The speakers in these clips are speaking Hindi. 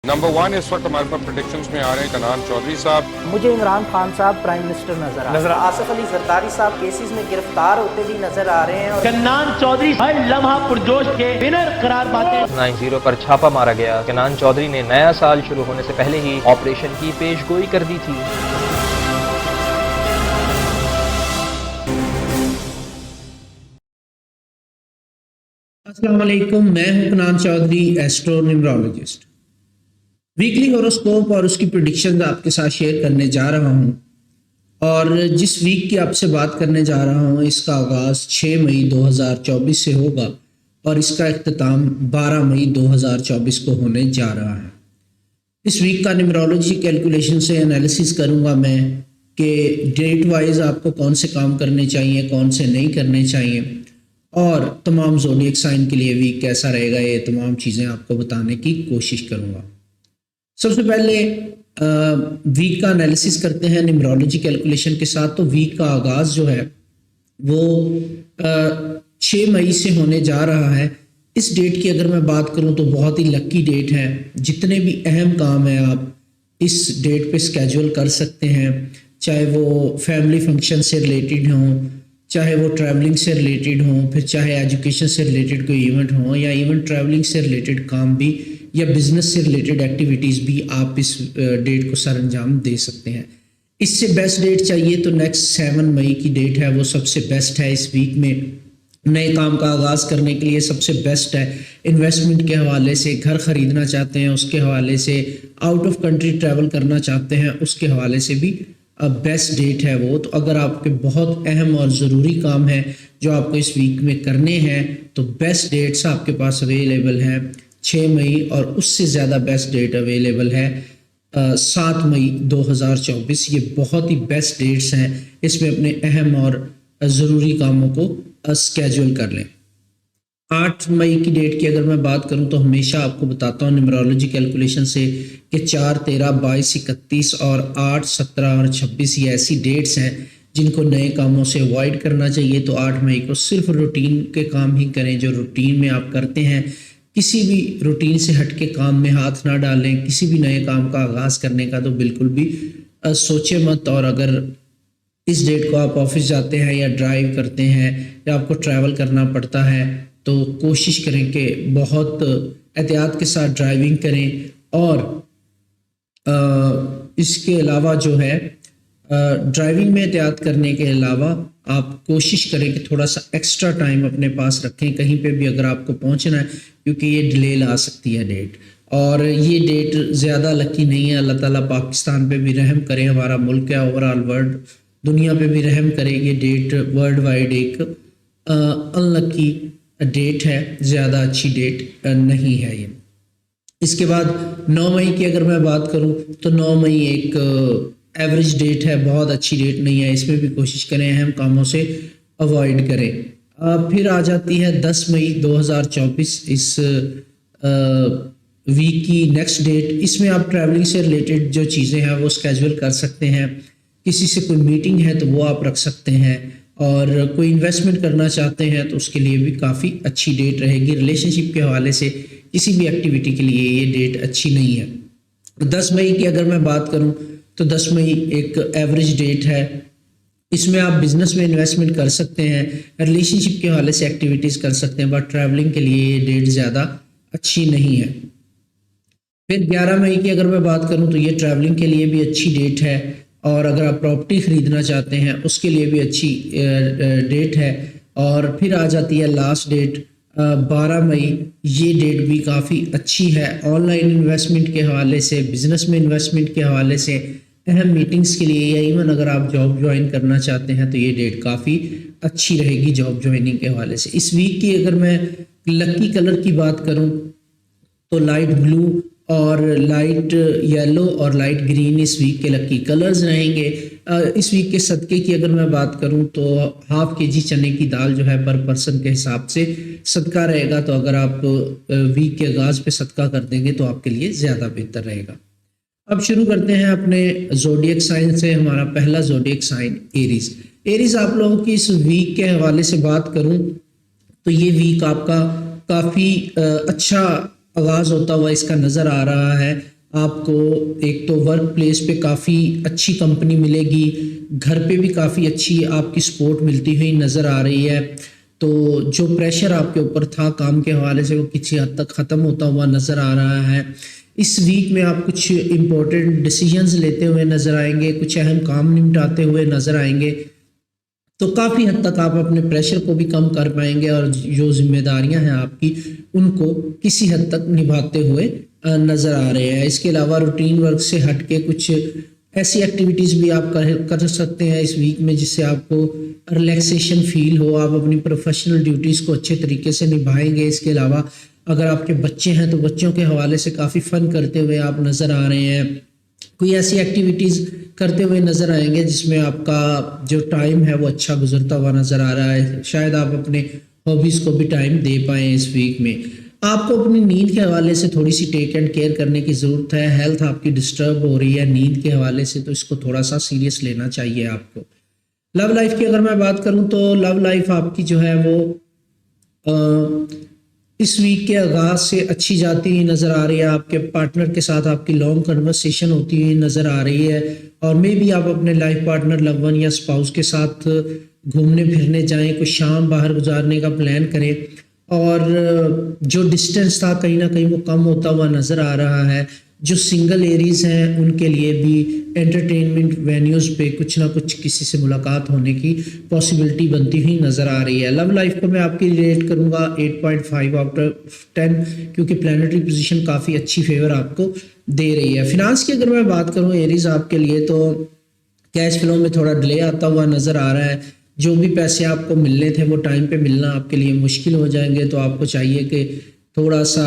नंबर 1 इस वक्त हमारे पास प्रेडिक्शंस में आ रहे हैं कनान चौधरी साहब। मुझे इमरान खान साहब प्राइम मिनिस्टर नजर आसिफ अली जरदारी साहब केसेस में गिरफ्तार होते भी नजर आ रहे हैं और कन्नान चौधरी हर लम्हा पुरजोश के विनर करार पाते हैं। 90 पर छापा मारा गया। कन्नान चौधरी ने नया साल शुरू होने से पहले ही ऑपरेशन की पेशगोई कर दी थी। अस्सलाम वालेकुम, मैं हूं Kannan Chaudhary, astro numerologist. Weekly horoscope और उसकी प्रेडिक्शंस आपके साथ शेयर करने जा रहा हूं। और जिस वीक की आपसे बात करने जा रहा हूं, इसका आगाज़ 6 मई 2024 से होगा और इसका इख्तिताम 12 मई 2024 को होने जा रहा है। इस वीक का न्यूमरोलॉजी कैलकुलेशन से एनालिसिस करूंगा मैं कि डेट वाइज आपको कौन से काम करने चाहिए, कौन से नहीं करने चाहिए, और तमाम ज़ोडिएक साइन के लिए वीक कैसा रहेगा, ये तमाम चीज़ें आपको बताने की कोशिश करूँगा। सबसे पहले वीक का एनालिसिस करते हैं न्यूमरोलॉजी कैलकुलेशन के साथ। तो वीक का आगाज़ जो है वो 6 मई से होने जा रहा है। इस डेट की अगर मैं बात करूं तो बहुत ही लकी डेट है। जितने भी अहम काम हैं आप इस डेट पे स्केड्यूल कर सकते हैं, चाहे वो फैमिली फंक्शन से रिलेटेड हों, चाहे वो ट्रैवलिंग से रिलेटेड हों, फिर चाहे एजुकेशन से रिलेटेड कोई इवेंट हो, या इवन ट्रैवलिंग से रिलेटेड काम भी या बिज़नेस से रिलेटेड एक्टिविटीज़ भी आप इस डेट को सर अंजाम दे सकते हैं। इससे बेस्ट डेट चाहिए तो नेक्स्ट 7 मई की डेट है, वो सबसे बेस्ट है। इस वीक में नए काम का आगाज़ करने के लिए सबसे बेस्ट है। इन्वेस्टमेंट के हवाले से, घर ख़रीदना चाहते हैं उसके हवाले से, आउट ऑफ कंट्री ट्रैवल करना चाहते हैं उसके हवाले से भी बेस्ट डेट है वो। तो अगर आपके बहुत अहम और ज़रूरी काम है जो आपको इस वीक में करने हैं तो बेस्ट डेट्स आपके पास अवेलेबल हैं 6 मई, और उससे ज़्यादा बेस्ट डेट अवेलेबल है 7 मई 2024। ये बहुत ही बेस्ट डेट्स हैं, इसमें अपने अहम और ज़रूरी कामों को स्केड्यूल कर लें। 8 मई की डेट की अगर मैं बात करूं तो हमेशा आपको बताता हूं न्यूमरोलॉजी कैलकुलेशन से कि 4, 13, 22, 31 और 8, 17 और 26 ये ऐसी डेट्स हैं जिनको नए कामों से अवॉइड करना चाहिए। तो 8 मई को सिर्फ रूटीन के काम ही करें जो रूटीन में आप करते हैं। किसी भी रूटीन से हट के काम में हाथ ना डालें। किसी भी नए काम का आगाज़ करने का तो बिल्कुल भी सोचे मत। और अगर इस डेट को आप ऑफिस जाते हैं या ड्राइव करते हैं या आपको ट्रैवल करना पड़ता है तो कोशिश करें कि बहुत एहतियात के साथ ड्राइविंग करें। और इसके अलावा जो है ड्राइविंग में एहतियात करने के अलावा आप कोशिश करें कि थोड़ा सा एक्स्ट्रा टाइम अपने पास रखें कहीं पे भी अगर आपको पहुंचना है, क्योंकि ये डिले ला सकती है डेट। और ये डेट ज़्यादा लकी नहीं है। अल्लाह ताला पाकिस्तान पे भी रहम करे, हमारा मुल्क है, ओवरऑल वर्ल्ड दुनिया पे भी रहम करे। ये डेट वर्ल्ड वाइड एक अनलकी डेट है, ज़्यादा अच्छी डेट नहीं है ये। इसके बाद 9 मई की अगर मैं बात करूं तो 9 मई एक एवरेज डेट है, बहुत अच्छी डेट नहीं है। इसमें भी कोशिश करें अहम कामों से अवॉइड करें। फिर आ जाती है 10 मई 2024, इस वीक की नेक्स्ट डेट। इसमें आप ट्रैवलिंग से रिलेटेड जो चीज़ें हैं वो स्केड्यूल कर सकते हैं। किसी से कोई मीटिंग है तो वो आप रख सकते हैं, और कोई इन्वेस्टमेंट करना चाहते हैं तो उसके लिए भी काफ़ी अच्छी डेट रहेगी। रिलेशनशिप के हवाले से किसी भी एक्टिविटी के लिए ये डेट अच्छी नहीं है। 10 मई की अगर मैं बात करूं तो 10 मई एक एवरेज डेट है। इसमें आप बिज़नेस में इन्वेस्टमेंट कर सकते हैं, रिलेशनशिप के हवाले से एक्टिविटीज़ कर सकते हैं, बट ट्रैवलिंग के लिए ये डेट ज़्यादा अच्छी नहीं है। फिर 11 मई की अगर मैं बात करूँ तो ये ट्रैवलिंग के लिए भी अच्छी डेट है, और अगर आप प्रॉपर्टी ख़रीदना चाहते हैं उसके लिए भी अच्छी डेट है। और फिर आ जाती है लास्ट डेट 12 मई। ये डेट भी काफ़ी अच्छी है ऑनलाइन इन्वेस्टमेंट के हवाले से, बिज़नेस में इन्वेस्टमेंट के हवाले से, अहम मीटिंग्स के लिए, या इवन अगर आप जॉब ज्वाइन करना चाहते हैं तो ये डेट काफ़ी अच्छी रहेगी जॉब ज्वाइनिंग के हवाले से। इस वीक की अगर मैं लकी कलर की बात करूँ तो लाइट ब्लू और लाइट येलो और लाइट ग्रीन इस वीक के लकी कलर्स रहेंगे। इस वीक के सदक़े की अगर मैं बात करूं तो ½ kg चने की दाल जो है पर पर्सन के हिसाब से सदका रहेगा। तो अगर आप वीक के आगाज़ पे सदका कर देंगे तो आपके लिए ज़्यादा बेहतर रहेगा। अब शुरू करते हैं अपने ज़ोडिएक साइन से। हमारा पहला ज़ोडिएक साइन एरीज़। एरीज़ आप लोगों की इस वीक के हवाले से बात करूँ तो ये वीक आपका काफ़ी अच्छा आगाज़ होता हुआ इसका नज़र आ रहा है। आपको एक तो वर्क प्लेस पे काफ़ी अच्छी कंपनी मिलेगी, घर पे भी काफ़ी अच्छी आपकी सपोर्ट मिलती हुई नज़र आ रही है। तो जो प्रेशर आपके ऊपर था काम के हवाले से वो किसी हद तक ख़त्म होता हुआ नज़र आ रहा है। इस वीक में आप कुछ इम्पोर्टेंट डिसीजंस लेते हुए नज़र आएंगे, कुछ अहम काम निपटाते हुए नज़र आएंगे। तो काफ़ी हद तक आप अपने प्रेशर को भी कम कर पाएंगे और जो जिम्मेदारियां हैं आपकी उनको किसी हद तक निभाते हुए नज़र आ रहे हैं। इसके अलावा रूटीन वर्क से हट के कुछ ऐसी एक्टिविटीज़ भी आप कर सकते हैं इस वीक में जिससे आपको रिलैक्सेशन फील हो, आप अपनी प्रोफेशनल ड्यूटीज़ को अच्छे तरीके से निभाएंगे। इसके अलावा अगर आपके बच्चे हैं तो बच्चों के हवाले से काफ़ी फ़न करते हुए आप नज़र आ रहे हैं। कोई ऐसी एक्टिविटीज़ करते हुए नज़र आएंगे जिसमें आपका जो टाइम है वो अच्छा गुजरता हुआ नज़र आ रहा है। शायद आप अपने हॉबीज़ को भी टाइम दे पाएँ इस वीक में। आपको अपनी नींद के हवाले से थोड़ी सी टेक एंड केयर करने की ज़रूरत है। हेल्थ आपकी डिस्टर्ब हो रही है नींद के हवाले से, तो इसको थोड़ा सा सीरियस लेना चाहिए आपको। लव लाइफ की अगर मैं बात करूं तो लव लाइफ आपकी जो है वो इस वीक के आगाज़ से अच्छी जाती हुई नज़र आ रही है। आपके पार्टनर के साथ आपकी लॉन्ग कन्वर्सेशन होती हुई नज़र आ रही है और मे भी आप अपने लाइफ पार्टनर, लव वन या स्पाउस के साथ घूमने फिरने जाएं, कुछ शाम बाहर गुजारने का प्लान करें और जो डिस्टेंस था कहीं ना कहीं वो कम होता हुआ नज़र आ रहा है। जो सिंगल एरीज हैं उनके लिए भी एंटरटेनमेंट वेन्यूज़ पे कुछ ना कुछ किसी से मुलाकात होने की पॉसिबिलिटी बनती हुई नज़र आ रही है। लव लाइफ को मैं आपकी रेट करूँगा 8.5 आउट ऑफ 10 क्योंकि प्लानिटरी पोजीशन काफ़ी अच्छी फेवर आपको दे रही है। फिनांस की अगर मैं बात करूँ एरीज आपके लिए तो कैश फ्लो में थोड़ा डिले आता हुआ नज़र आ रहा है। जो भी पैसे आपको मिलने थे वो टाइम पे मिलना आपके लिए मुश्किल हो जाएंगे, तो आपको चाहिए कि थोड़ा सा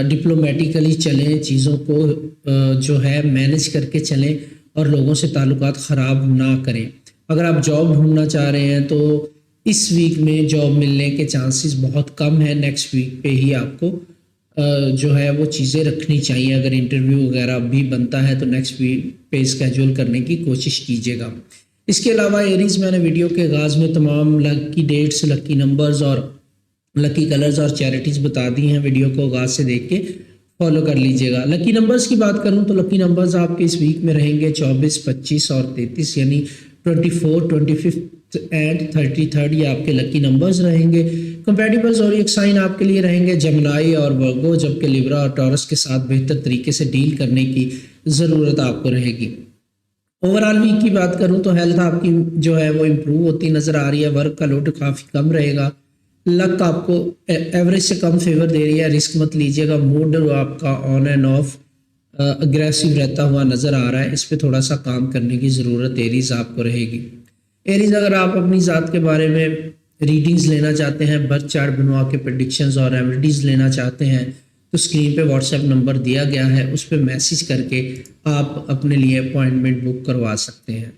डिप्लोमेटिकली चलें, चीज़ों को जो है मैनेज करके चलें और लोगों से ताल्लुकात ख़राब ना करें। अगर आप जॉब ढूंढना चाह रहे हैं तो इस वीक में जॉब मिलने के चांसेस बहुत कम है। नेक्स्ट वीक पे ही आपको जो है वो चीज़ें रखनी चाहिए। अगर इंटरव्यू वगैरह भी बनता है तो नेक्स्ट वीक पे स्केड्यूल करने की कोशिश कीजिएगा। इसके अलावा एरीज मैंने वीडियो के आगाज़ में तमाम लकी डेट्स, लकी नंबर्स और लकी कलर्स और चैरिटीज़ बता दी हैं। वीडियो को आगाज़ से देख के फॉलो कर लीजिएगा। लकी नंबर्स की बात करूं तो लकी नंबर्स आपके इस वीक में रहेंगे 24, 25 और 33 यानी 24, 25 एंड 33 ये आपके लकी नंबर्स रहेंगे। कंपैटिबल ज़ोडिएक साइन आपके लिए रहेंगे जेमिनी और वर्गो, जबकि लिब्रा और टॉरस के साथ बेहतर तरीके से डील करने की ज़रूरत आपको रहेगी। ओवरऑल वीक की बात करूं तो हेल्थ आपकी जो है वो इम्प्रूव होती नज़र आ रही है। वर्क का लोड काफ़ी कम रहेगा। लक आपको एवरेज से कम फेवर दे रही है, रिस्क मत लीजिएगा। मूड आपका ऑन एंड ऑफ अग्रेसिव रहता हुआ नज़र आ रहा है, इस पे थोड़ा सा काम करने की ज़रूरत एरीज आपको रहेगी। एरीज अगर आप अपनी ज़ात के बारे में रीडिंग्स लेना चाहते हैं, बर्थ चार्ट बनवा के प्रेडिक्शंस और रेमेडीज़ लेना चाहते हैं तो स्क्रीन पे व्हाट्सएप नंबर दिया गया है, उस पर मैसेज करके आप अपने लिए अपॉइंटमेंट बुक करवा सकते हैं।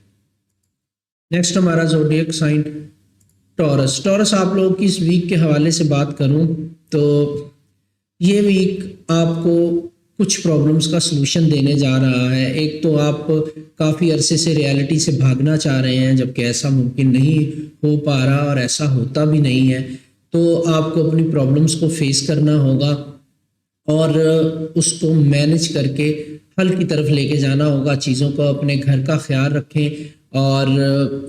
नेक्स्ट हमारा ज़ोडिएक साइन टॉरस। टॉरस आप लोगों की इस वीक के हवाले से बात करूं तो ये वीक आपको कुछ प्रॉब्लम्स का सलूशन देने जा रहा है। एक तो आप काफ़ी अरसे से रियलिटी से भागना चाह रहे हैं, जबकि ऐसा मुमकिन नहीं हो पा रहा और ऐसा होता भी नहीं है, तो आपको अपनी प्रॉब्लम्स को फेस करना होगा और उसको मैनेज करके हल की तरफ लेके जाना होगा। चीज़ों को अपने घर का ख्याल रखें और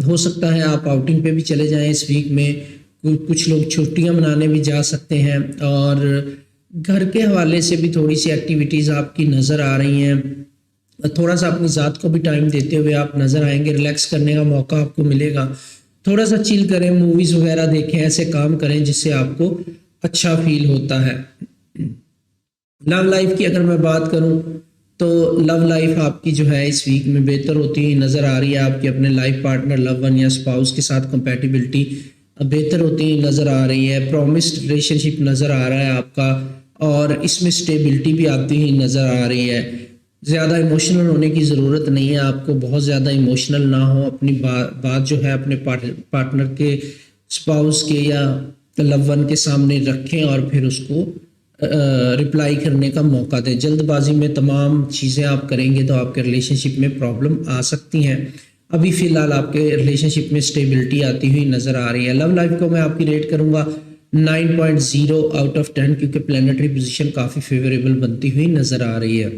हो सकता है आप आउटिंग पे भी चले जाएं इस वीक में। कुछ लोग छुट्टियां मनाने भी जा सकते हैं और घर के हवाले से भी थोड़ी सी एक्टिविटीज़ आपकी नज़र आ रही हैं। थोड़ा सा अपनी ज़ात को भी टाइम देते हुए आप नज़र आएंगे। रिलैक्स करने का मौका आपको मिलेगा। थोड़ा सा चिल करें, मूवीज़ वगैरह देखें, ऐसे काम करें जिससे आपको अच्छा फील होता है। लव लाइफ की अगर मैं बात करूं तो लव लाइफ आपकी जो है इस वीक में बेहतर होती हुई नज़र आ रही है। आपकी अपने लाइफ पार्टनर, लव वन या स्पाउस के साथ कंपैटिबिलिटी बेहतर होती हुई नज़र आ रही है। प्रॉमिस्ड रिलेशनशिप नज़र आ रहा है आपका और इसमें स्टेबिलिटी भी आती हुई नज़र आ रही है। ज़्यादा इमोशनल होने की ज़रूरत नहीं है, आपको बहुत ज़्यादा इमोशनल ना हो। अपनी बात जो है अपने पार्टनर के, स्पाउस के या लव वन के सामने रखें और फिर उसको रिप्लाई करने का मौका दें। जल्दबाजी में तमाम चीज़ें आप करेंगे तो आपके रिलेशनशिप में प्रॉब्लम आ सकती हैं। अभी फ़िलहाल आपके रिलेशनशिप में स्टेबिलिटी आती हुई नज़र आ रही है। लव लाइफ को मैं आपकी रेट करूँगा 9.0 आउट ऑफ 10 क्योंकि प्लानिटरी पोजीशन काफ़ी फेवरेबल बनती हुई नज़र आ रही है।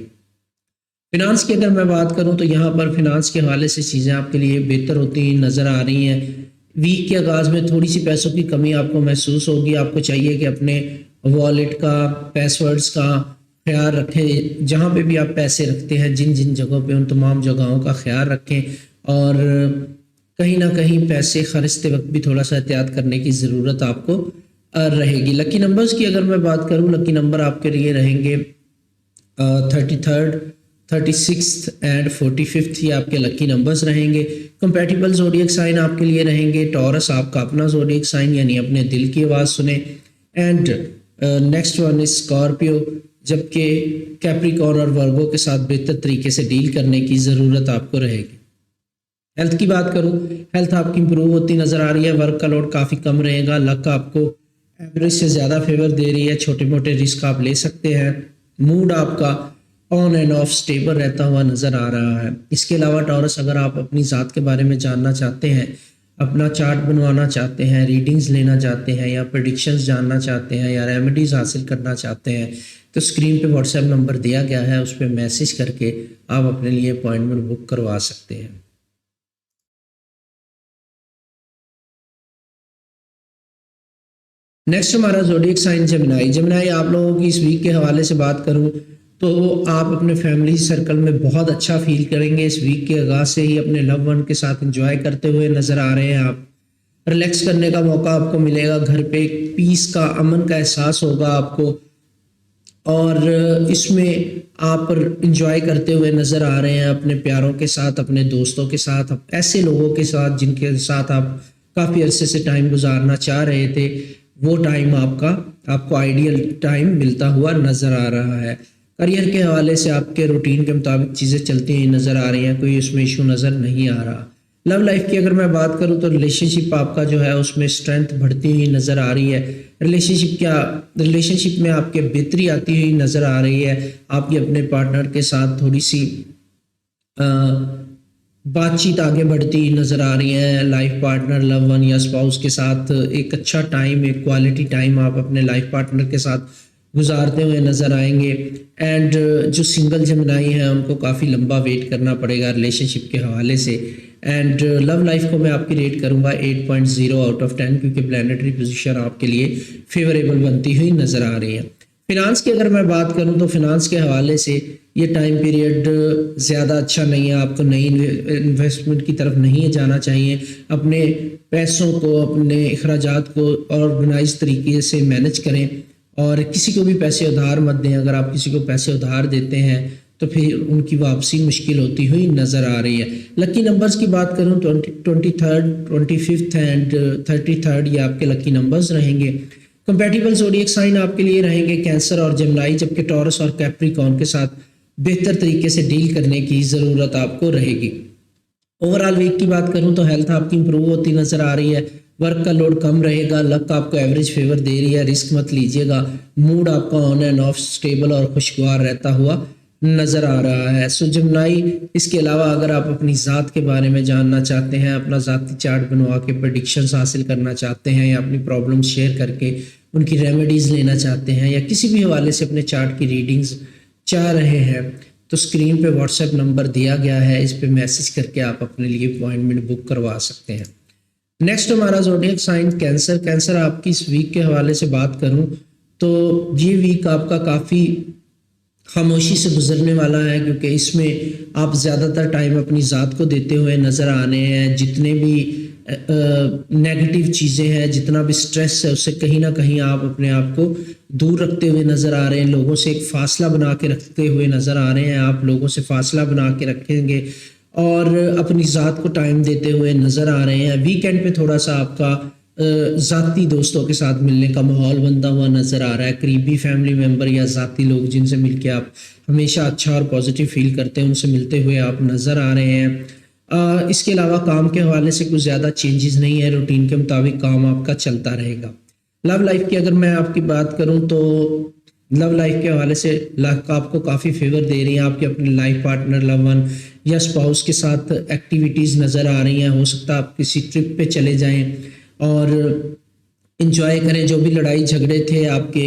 फिनांस की अगर मैं बात करूं तो यहाँ पर फिनांस के हवाले से चीज़ें आपके लिए बेहतर होती नज़र आ रही हैं। वीक के आगाज़ में थोड़ी सी पैसों की कमी आपको महसूस होगी। आपको चाहिए कि अपने वॉलेट का, पासवर्ड्स का ख्याल रखें। जहाँ पे भी आप पैसे रखते हैं, जिन जिन जगहों पे, उन तमाम जगहों का ख्याल रखें और कहीं ना कहीं पैसे खर्चते वक्त भी थोड़ा सा एहतियात करने की ज़रूरत आपको रहेगी। लकी नंबर्स की अगर मैं बात करूँ, लकी नंबर आपके लिए रहेंगे 33rd, 36th एंड 45th, ये आपके लकी नंबर्स रहेंगे। कंपैटिबल ज़ोडिएक साइन आपके लिए रहेंगे टॉरस, आपका अपना ज़ोडिएक साइन, यानी अपने दिल की आवाज़ सुने। And next one is Scorpio, जबकि कैप्रिकॉर्न और वर्गो के साथ बेहतर तरीके से डील करने की ज़रूरत आपको रहेगी। हेल्थ की बात करूं, हेल्थ आपकी इंप्रूव होती नज़र आ रही है। वर्क का लोड काफ़ी कम रहेगा। लक आपको एवरेज से ज़्यादा फेवर दे रही है। छोटे मोटे रिस्क आप ले सकते हैं। मूड आपका ऑन एंड ऑफ स्टेबल रहता हुआ नज़र आ रहा है। इसके अलावा टॉरस, अगर आप अपनी ज़ात के बारे में जानना चाहते हैं, अपना चार्ट बनवाना चाहते हैं, रीडिंग्स लेना चाहते हैं, या प्रेडिक्शंस जानना चाहते हैं, या रेमेडीज़ हासिल करना चाहते हैं, तो स्क्रीन पे व्हाट्सएप नंबर दिया गया है, उस पर मैसेज करके आप अपने लिए अपॉइंटमेंट बुक करवा सकते हैं। नेक्स्ट हमारा ज़ोडिएक साइन जेमिनी। जेमिनी, आप लोगों की इस वीक के हवाले से बात करूं तो आप अपने फैमिली सर्कल में बहुत अच्छा फील करेंगे। इस वीक के आगाज़ से ही अपने लव वन के साथ एंजॉय करते हुए नज़र आ रहे हैं। आप रिलैक्स करने का मौका आपको मिलेगा। घर पे एक पीस का, अमन का एहसास होगा आपको, और इसमें आप इंजॉय करते हुए नज़र आ रहे हैं अपने प्यारों के साथ, अपने दोस्तों के साथ, ऐसे लोगों के साथ जिनके साथ आप काफ़ी अरसे से टाइम गुजारना चाह रहे थे। वो टाइम आपको आइडियल टाइम मिलता हुआ नज़र आ रहा है। करियर के हवाले से आपके रूटीन के मुताबिक चीज़ें चलती हुई नज़र आ रही हैं, कोई उसमें इशू नज़र नहीं आ रहा। लव लाइफ की अगर मैं बात करूं तो रिलेशनशिप आपका जो है उसमें स्ट्रेंथ बढ़ती हुई नज़र आ रही है। रिलेशनशिप में आपके बेहतरी आती हुई नज़र आ रही है। आपकी अपने पार्टनर के साथ थोड़ी सी बातचीत आगे बढ़ती नज़र आ रही है। लाइफ पार्टनर, लव वन या स्पाउस के साथ एक अच्छा टाइम, एक क्वालिटी टाइम आप अपने लाइफ पार्टनर के साथ गुजारते हुए नज़र आएंगे। एंड जो सिंगल जेमिनी हैं उनको काफ़ी लंबा वेट करना पड़ेगा रिलेशनशिप के हवाले से। एंड लव लाइफ को मैं आपकी रेट करूँगा 8.0 आउट ऑफ 10, क्योंकि प्लानेटरी पोजीशन आपके लिए फेवरेबल बनती हुई नज़र आ रही है। फिनांस की अगर मैं बात करूं तो फिनांस के हवाले से ये टाइम पीरियड ज़्यादा अच्छा नहीं है। आपको नई इन्वेस्टमेंट की तरफ नहीं जाना चाहिए। अपने पैसों को, अपने अखराजात को ऑर्गेनाइज तरीके से मैनेज करें और किसी को भी पैसे उधार मत दें। अगर आप किसी को पैसे उधार देते हैं तो फिर उनकी वापसी मुश्किल होती हुई नज़र आ रही है। लकी नंबर्स की बात करूं तो 23rd, 25th एंड 33rd, ये आपके लकी नंबर्स रहेंगे। कंपैटिबल ज़ोडिएक साइन आपके लिए रहेंगे कैंसर और जेमिनी, जबकि टॉरस और कैप्रिकॉर्न के साथ बेहतर तरीके से डील करने की ज़रूरत आपको रहेगी। ओवरऑल वीक की बात करूं तो हेल्थ आपकी इंप्रूव होती नज़र आ रही है। वर्क का लोड कम रहेगा। लक आपको एवरेज फेवर दे रही है। रिस्क मत लीजिएगा। मूड आपका ऑन एंड ऑफ स्टेबल और खुशगवार रहता हुआ नज़र आ रहा है। सो जेमिनी, इसके अलावा अगर आप अपनी ज़ात के बारे में जानना चाहते हैं, अपना ज़ाती चार्ट बनवा के प्रेडिक्शंस हासिल करना चाहते हैं, या अपनी प्रॉब्लम शेयर करके उनकी रेमेडीज़ लेना चाहते हैं, या किसी भी हवाले से अपने चार्ट की रीडिंग्स चाह रहे हैं, तो स्क्रीन पे व्हाट्सएप नंबर दिया गया है, इस पे मैसेज करके आप अपने लिए अपॉइंटमेंट बुक करवा सकते हैं। नेक्स्ट हमारा ज़ोडिएक साइन कैंसर। कैंसर, आपकी इस वीक के हवाले से बात करूं तो ये वीक आपका काफ़ी खामोशी से गुजरने वाला है, क्योंकि इसमें आप ज़्यादातर टाइम अपनी ज़ात को देते हुए नज़र आ रहे हैं। जितने भी नेगेटिव चीज़ें हैं, जितना भी स्ट्रेस है, उससे कहीं ना कहीं आप अपने आप को दूर रखते हुए नज़र आ रहे हैं। लोगों से एक फ़ासला बना के रखते हुए नज़र आ रहे हैं। आप लोगों से फ़ासला बना के रखेंगे और अपनी ज़ात को टाइम देते हुए नज़र आ रहे हैं। वीकेंड पे थोड़ा सा आपका ज़ाती दोस्तों के साथ मिलने का माहौल बनता हुआ नज़र आ रहा है। करीबी फैमिली मेम्बर या ज़ाती लोग जिनसे मिलके आप हमेशा अच्छा और पॉजिटिव फील करते हैं, उनसे मिलते हुए आप नज़र आ रहे हैं। इसके अलावा काम के हवाले से कुछ ज़्यादा चेंजेस नहीं है। रूटीन के मुताबिक काम आपका चलता रहेगा। लव लाइफ की अगर मैं आपकी बात करूं तो लव लाइफ के हवाले से लक आपको काफ़ी फेवर दे रही है। आपके अपने लाइफ पार्टनर, लव वन या स्पाउस के साथ एक्टिविटीज़ नज़र आ रही हैं। हो सकता है आप किसी ट्रिप पे चले जाएं और इंजॉय करें। जो भी लड़ाई झगड़े थे आपके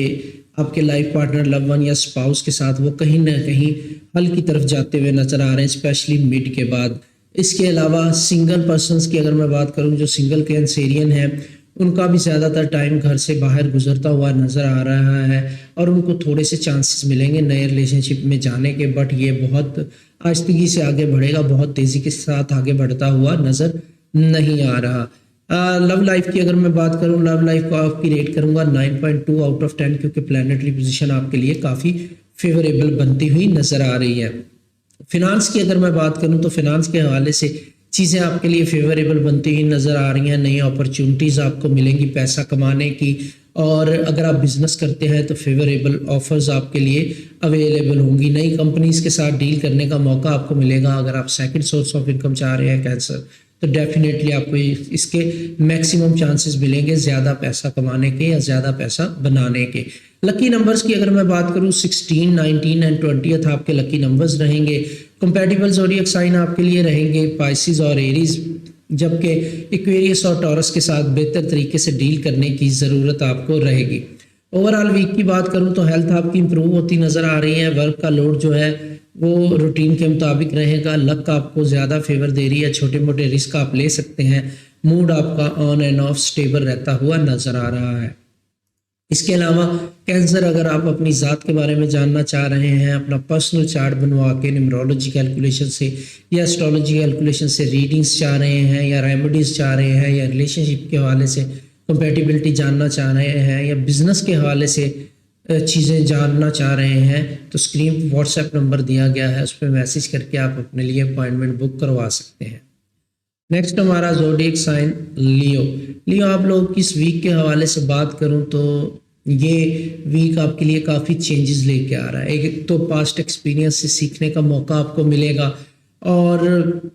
आपके लाइफ पार्टनर, लव वन या स्पाउस के साथ वो कहीं ना कहीं हल की तरफ जाते हुए नज़र आ रहे हैं, स्पेशली मिड के बाद। इसके अलावा सिंगल पर्सनस की अगर मैं बात करूं, जो सिंगल कैंसेरियन है उनका भी ज़्यादातर टाइम घर से बाहर गुजरता हुआ नज़र आ रहा है और उनको थोड़े से चांसेस मिलेंगे नए रिलेशनशिप में जाने के, बट ये बहुत आहिस्तगी से आगे बढ़ेगा, बहुत तेज़ी के साथ आगे बढ़ता हुआ नज़र नहीं आ रहा। लव लाइफ की अगर मैं बात करूं, लव लाइफ को आपकी रेट करूंगा 9.2 आउट ऑफ 10, क्योंकि प्लानिटरी पोजीशन आपके लिए काफ़ी फेवरेबल बनती हुई नज़र आ रही है। फिनांस की अगर मैं बात करूं तो फिनांस के हवाले से चीज़ें आपके लिए फेवरेबल बनती हुई नज़र आ रही हैं, नई अपॉर्चुनिटीज़ आपको मिलेंगी पैसा कमाने की, और अगर आप बिजनेस करते हैं तो फेवरेबल ऑफर्स आपके लिए अवेलेबल होंगी, नई कंपनीज के साथ डील करने का मौका आपको मिलेगा। अगर आप सेकंड सोर्स ऑफ इनकम चाह रहे हैं कैंसर, तो डेफिनेटली आपको इसके मैक्सिमम चांसेस मिलेंगे ज़्यादा पैसा कमाने के या ज़्यादा पैसा बनाने के। लकी नंबर्स की अगर मैं बात करूं 16, 19 एंड 20 आपके लकी नंबर्स रहेंगे। कंपैटिबल ज़ोडिएक साइन आपके लिए रहेंगे पाइसिस और एरीज, जबकि एक्वेरियस और टॉरस के साथ बेहतर तरीके से डील करने की ज़रूरत आपको रहेगी। ओवरऑल वीक की बात करूं तो हेल्थ आपकी इंप्रूव होती नज़र आ रही है, वर्क का लोड जो है वो रूटीन के मुताबिक रहेगा, लक आपको ज़्यादा फेवर दे रही है, छोटे मोटे रिस्क आप ले सकते हैं, मूड आपका ऑन एंड ऑफ स्टेबल रहता हुआ नज़र आ रहा है। इसके अलावा कैंसर, अगर आप अपनी ज़ात के बारे में जानना चाह रहे हैं, अपना पर्सनल चार्ट बनवा के न्यूमरोलॉजी कैलकुलेशन से या एस्ट्रोलॉजी कैलकुलेशन से रीडिंग्स चाह रहे हैं, या रेमेडीज़ चाह रहे हैं, या रिलेशनशिप के हवाले से कंपेटिबिलिटी जानना चाह रहे हैं, या बिज़नेस के हवाले से चीज़ें जानना चाह रहे हैं, तो स्क्रीन पर व्हाट्सएप नंबर दिया गया है, उस पर मैसेज करके आप अपने लिए अपॉइंटमेंट बुक करवा सकते हैं। नेक्स्ट हमारा ज़ोडिएक साइन लियो। लियो, आप लोगों की इस वीक के हवाले से बात करूं तो ये वीक आपके लिए काफ़ी चेंजेस लेके आ रहा है। एक तो पास्ट एक्सपीरियंस से सीखने का मौका आपको मिलेगा, और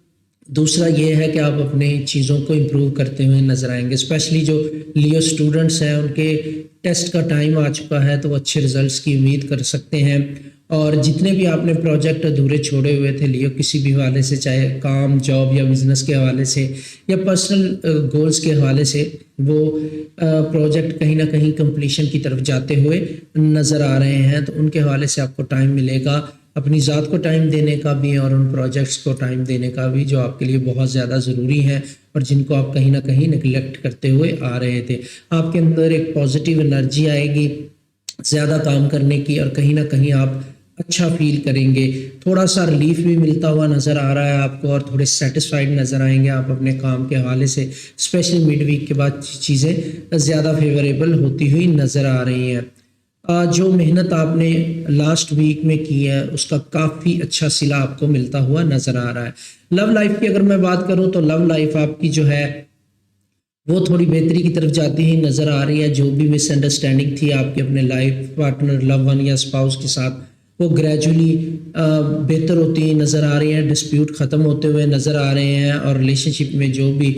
दूसरा ये है कि आप अपने चीज़ों को इम्प्रूव करते हुए नज़र आएंगे। स्पेशली जो लियो स्टूडेंट्स हैं उनके टेस्ट का टाइम आ चुका है, तो अच्छे रिजल्ट्स की उम्मीद कर सकते हैं। और जितने भी आपने प्रोजेक्ट अधूरे छोड़े हुए थे लियो, किसी भी हवाले से, चाहे काम, जॉब या बिज़नेस के हवाले से या पर्सनल गोल्स के हवाले से, वो प्रोजेक्ट कहीं ना कहीं कंप्लीशन की तरफ जाते हुए नज़र आ रहे हैं, तो उनके हवाले से आपको टाइम मिलेगा अपनी ज़ात को टाइम देने का भी और उन प्रोजेक्ट्स को टाइम देने का भी, जो आपके लिए बहुत ज़्यादा ज़रूरी हैं और जिनको आप कहीं ना कहीं निगलेक्ट करते हुए आ रहे थे। आपके अंदर एक पॉजिटिव एनर्जी आएगी ज़्यादा काम करने की, और कहीं ना कहीं आप अच्छा फील करेंगे। थोड़ा सा रिलीफ भी मिलता हुआ नज़र आ रहा है आपको, और थोड़े सेटिस्फाइड नज़र आएंगे आप अपने काम के हवाले से। स्पेशली मिड वीक के बाद चीज़ें ज़्यादा फेवरेबल होती हुई नज़र आ रही हैं। जो मेहनत आपने लास्ट वीक में की है उसका काफ़ी अच्छा सिला आपको मिलता हुआ नज़र आ रहा है। लव लाइफ की अगर मैं बात करूं तो लव लाइफ आपकी जो है वो थोड़ी बेहतरी की तरफ जाती हुई नज़र आ रही है। जो भी मिसअंडरस्टैंडिंग थी आपके अपने लाइफ पार्टनर, लव वन या स्पाउस के साथ, वो ग्रेजुअली बेहतर होती हुई नज़र आ रही है, डिस्प्यूट ख़त्म होते हुए नज़र आ रहे हैं, और रिलेशनशिप में जो भी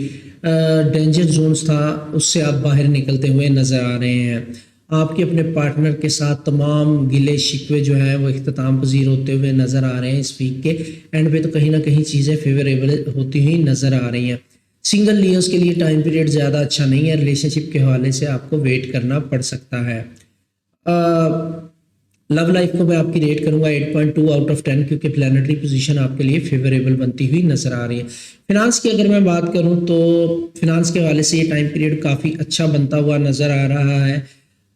डेंजर जोन्स था उससे आप बाहर निकलते हुए नज़र आ रहे हैं। आपके अपने पार्टनर के साथ तमाम गिले शिकवे जो हैं वो इख्तिताम पजीर होते हुए नज़र आ रहे हैं। इस वीक के एंड पे तो कहीं ना कहीं चीज़ें फेवरेबल होती हुई नज़र आ रही हैं। सिंगल लियोस के लिए टाइम पीरियड ज़्यादा अच्छा नहीं है, रिलेशनशिप के हवाले से आपको वेट करना पड़ सकता है। लव लाइफ को मैं आपकी रेट करूंगा 8.2 आउट ऑफ 10, क्योंकि प्लानिटरी पोजीशन आपके लिए फेवरेबल बनती हुई नज़र आ रही है। फिनांस की अगर मैं बात करूं तो फिनांस के हवाले से ये टाइम पीरियड काफ़ी अच्छा बनता हुआ नज़र आ रहा है।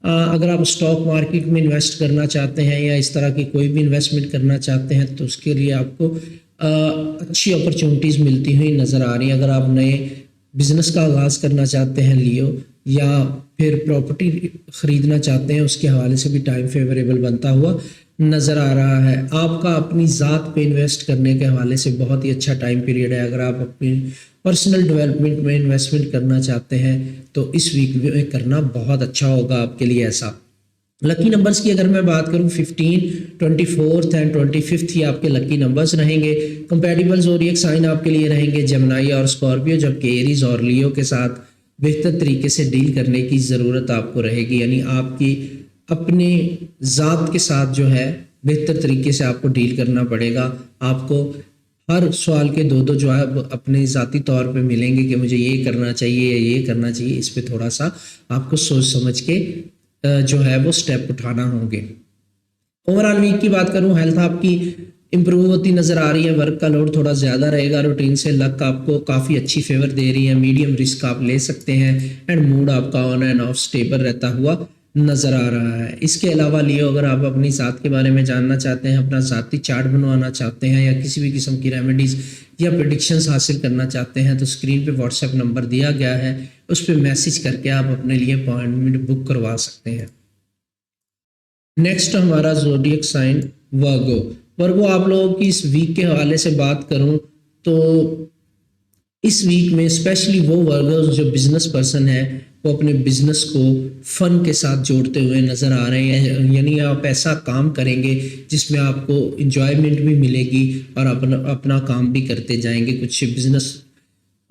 अगर आप स्टॉक मार्केट में इन्वेस्ट करना चाहते हैं या इस तरह की कोई भी इन्वेस्टमेंट करना चाहते हैं तो उसके लिए आपको अच्छी अपॉर्चुनिटीज़ मिलती हुई नज़र आ रही हैं। अगर आप नए बिज़नेस का आगाज़ करना चाहते हैं लियो, या फिर प्रॉपर्टी ख़रीदना चाहते हैं, उसके हवाले से भी टाइम फेवरेबल बनता हुआ नज़र आ रहा है। आपका अपनी ज़ात पे इन्वेस्ट करने के हवाले से बहुत ही अच्छा टाइम पीरियड है। अगर आप अपनी पर्सनल डेवलपमेंट में इन्वेस्टमेंट करना चाहते हैं तो इस वीक में करना बहुत अच्छा होगा आपके लिए। ऐसा लकी नंबर्स की अगर मैं बात करूं 15, 24 एंड 25 ही आपके लकी नंबर्स रहेंगे। कंपैटिबल ज़ोडिएक साइन आपके लिए रहेंगे जेमिनी और स्कॉर्पियो, जबकि एरीज और लियो के साथ बेहतर तरीके से डील करने की ज़रूरत आपको रहेगी। यानी आपकी अपने ज़ात के साथ जो है बेहतर तरीके से आपको डील करना पड़ेगा। आपको हर सवाल के दो जवाब अपने ज़ाती तौर पे मिलेंगे कि मुझे ये करना चाहिए या ये करना चाहिए। इस पे थोड़ा सा आपको सोच समझ के जो है वो स्टेप उठाना होंगे। ओवरऑल वीक की बात करूं, हेल्थ आपकी इंप्रूव होती नज़र आ रही है, वर्क का लोड थोड़ा ज़्यादा रहेगा, रूटीन से लक आपको काफ़ी अच्छी फेवर दे रही है, मीडियम रिस्क आप ले सकते हैं एंड मूड आपका ऑन एंड ऑफ स्टेबल रहता हुआ नज़र आ रहा है। इसके अलावा लियो, अगर आप अपनी ज़ात के बारे में जानना चाहते हैं, अपना ज़ाती चार्ट बनवाना चाहते हैं या किसी भी किस्म की रेमेडीज़ या प्रेडिक्शंस हासिल करना चाहते हैं तो स्क्रीन पे व्हाट्सएप नंबर दिया गया है, उस पर मैसेज करके आप अपने लिए अपॉइंटमेंट बुक करवा सकते हैं। नेक्स्ट हमारा ज़ोडिएक साइन वर्गो। वर्गो, आप लोगों की इस वीक के हवाले से बात करूं तो इस वीक में स्पेशली वो वर्गर्स जो बिजनेस पर्सन है वो अपने बिजनेस को फन के साथ जोड़ते हुए नज़र आ रहे हैं, यानी आप ऐसा काम करेंगे जिसमें आपको इंजॉयमेंट भी मिलेगी और अपना काम भी करते जाएंगे। कुछ बिजनेस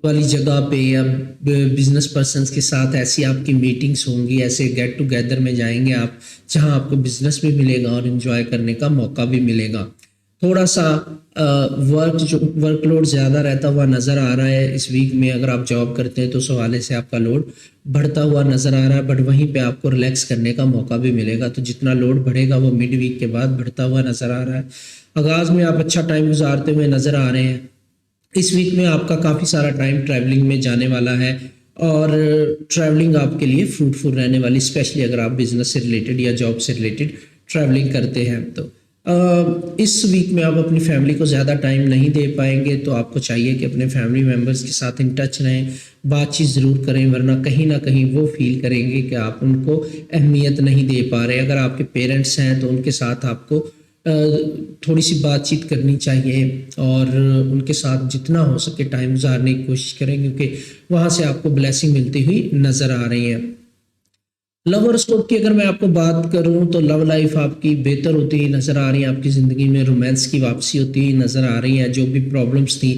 वाली जगह पे या बिजनेस पर्सन्स के साथ ऐसी आपकी मीटिंग्स होंगी, ऐसे गेट टुगेदर में जाएंगे आप जहां आपको बिजनेस भी मिलेगा और एंजॉय करने का मौका भी मिलेगा। थोड़ा सा वर्कलोड ज़्यादा रहता हुआ नज़र आ रहा है इस वीक में। अगर आप जॉब करते हैं तो उस हवाले से आपका लोड बढ़ता हुआ नज़र आ रहा है, बट वहीं पे आपको रिलैक्स करने का मौका भी मिलेगा। तो जितना लोड बढ़ेगा वो मिड वीक के बाद बढ़ता हुआ नज़र आ रहा है। आगाज़ में आप अच्छा टाइम गुजारते हुए नज़र आ रहे हैं। इस वीक में आपका काफ़ी सारा टाइम ट्रैवलिंग में जाने वाला है और ट्रैवलिंग आपके लिए फ्रूटफुल रहने वाली, स्पेशली अगर आप बिजनेस से रिलेटेड या जॉब से रिलेटेड ट्रैवलिंग करते हैं। तो इस वीक में आप अपनी फैमिली को ज़्यादा टाइम नहीं दे पाएंगे, तो आपको चाहिए कि अपने फैमिली मेम्बर्स के साथ इन टच रहें, बातचीत ज़रूर करें, वरना कहीं ना कहीं वो फील करेंगे कि आप उनको अहमियत नहीं दे पा रहे। अगर आपके पेरेंट्स हैं तो उनके साथ आपको थोड़ी सी बातचीत करनी चाहिए और उनके साथ जितना हो सके टाइम गुजारने की कोशिश करें, क्योंकि वहाँ से आपको ब्लेसिंग मिलती हुई नज़र आ रही है। लव हॉरोस्कोप की अगर मैं आपको बात करूं तो लव लाइफ आपकी बेहतर होती हुई नज़र आ रही है, आपकी ज़िंदगी में रोमांस की वापसी होती हुई नज़र आ रही है। जो भी प्रॉब्लम्स थी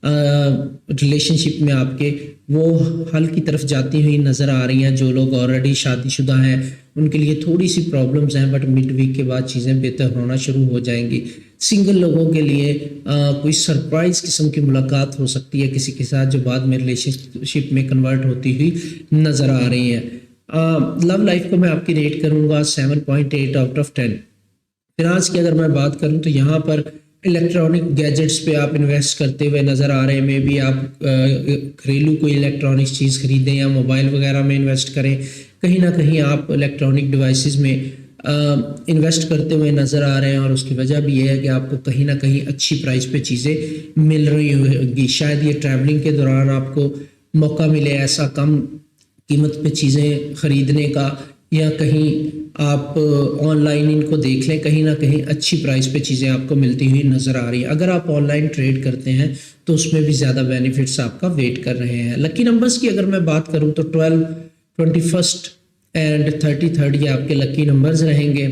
रिलेशनशिप में आपके, वो हल की तरफ जाती हुई नज़र आ रही हैं। जो लोग ऑलरेडी शादीशुदा हैं उनके लिए थोड़ी सी प्रॉब्लम्स हैं, बट मिड वीक के बाद चीज़ें बेहतर होना शुरू हो जाएंगी। सिंगल लोगों के लिए कोई सरप्राइज़ किस्म की मुलाकात हो सकती है किसी के साथ, जो बाद में रिलेशनशिप में कन्वर्ट होती हुई नज़र आ रही है। लव लाइफ को मैं आपकी रेट करूँगा 7.8 आउट ऑफ 10। फिनांस की अगर मैं बात करूँ तो यहाँ पर इलेक्ट्रॉनिक गैजेट्स पे आप इन्वेस्ट करते हुए नज़र आ रहे हैं। मे बी आप घरेलू कोई इलेक्ट्रॉनिक्स चीज़ खरीदें या मोबाइल वगैरह में इन्वेस्ट करें, कहीं ना कहीं आप इलेक्ट्रॉनिक डिवाइसेस में इन्वेस्ट करते हुए नज़र आ रहे हैं और उसकी वजह भी ये है कि आपको कहीं ना कहीं अच्छी प्राइस पे चीज़ें मिल रही होंगी। शायद ये ट्रैवलिंग के दौरान आपको मौका मिले ऐसा कम कीमत पे चीज़ें ख़रीदने का, या कहीं आप ऑनलाइन इनको देख लें, कहीं ना कहीं अच्छी प्राइस पे चीज़ें आपको मिलती हुई नज़र आ रही हैं। अगर आप ऑनलाइन ट्रेड करते हैं तो उसमें भी ज़्यादा बेनिफिट्स आपका वेट कर रहे हैं। लकी नंबर्स की अगर मैं बात करूं तो 12, 21 एंड 33 ये आपके लकी नंबर्स रहेंगे।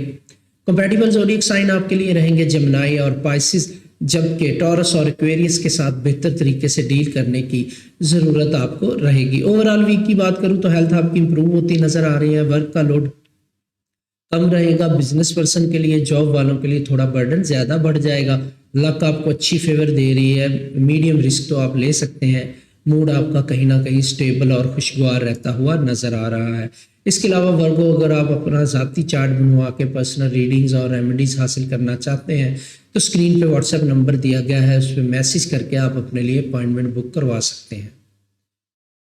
कंपैटिबल ज़ोडिएक साइन आपके लिए रहेंगे जेमिनी और पाइसिस, जबकि टॉरस और एक्वेरियस के साथ बेहतर तरीके से डील करने की ज़रूरत आपको रहेगी। ओवरऑल वीक की बात करूं तो हेल्थ आपकी इंप्रूव होती नज़र आ रही है, वर्क का लोड कम रहेगा, बिजनेस पर्सन के लिए, जॉब वालों के लिए थोड़ा बर्डन ज़्यादा बढ़ जाएगा। लक आपको अच्छी फेवर दे रही है, मीडियम रिस्क तो आप ले सकते हैं। मूड आपका कहीं ना कहीं स्टेबल और खुशगवार रहता हुआ नज़र आ रहा है। इसके अलावा वर्गो, अगर आप अपना ज़ाती चार्ट बनवा के पर्सनल रीडिंग्स और रेमेडीज़ हासिल करना चाहते हैं तो स्क्रीन पे व्हाट्सएप नंबर दिया गया है, उस पर मैसेज करके आप अपने लिए अपॉइंटमेंट बुक करवा सकते हैं।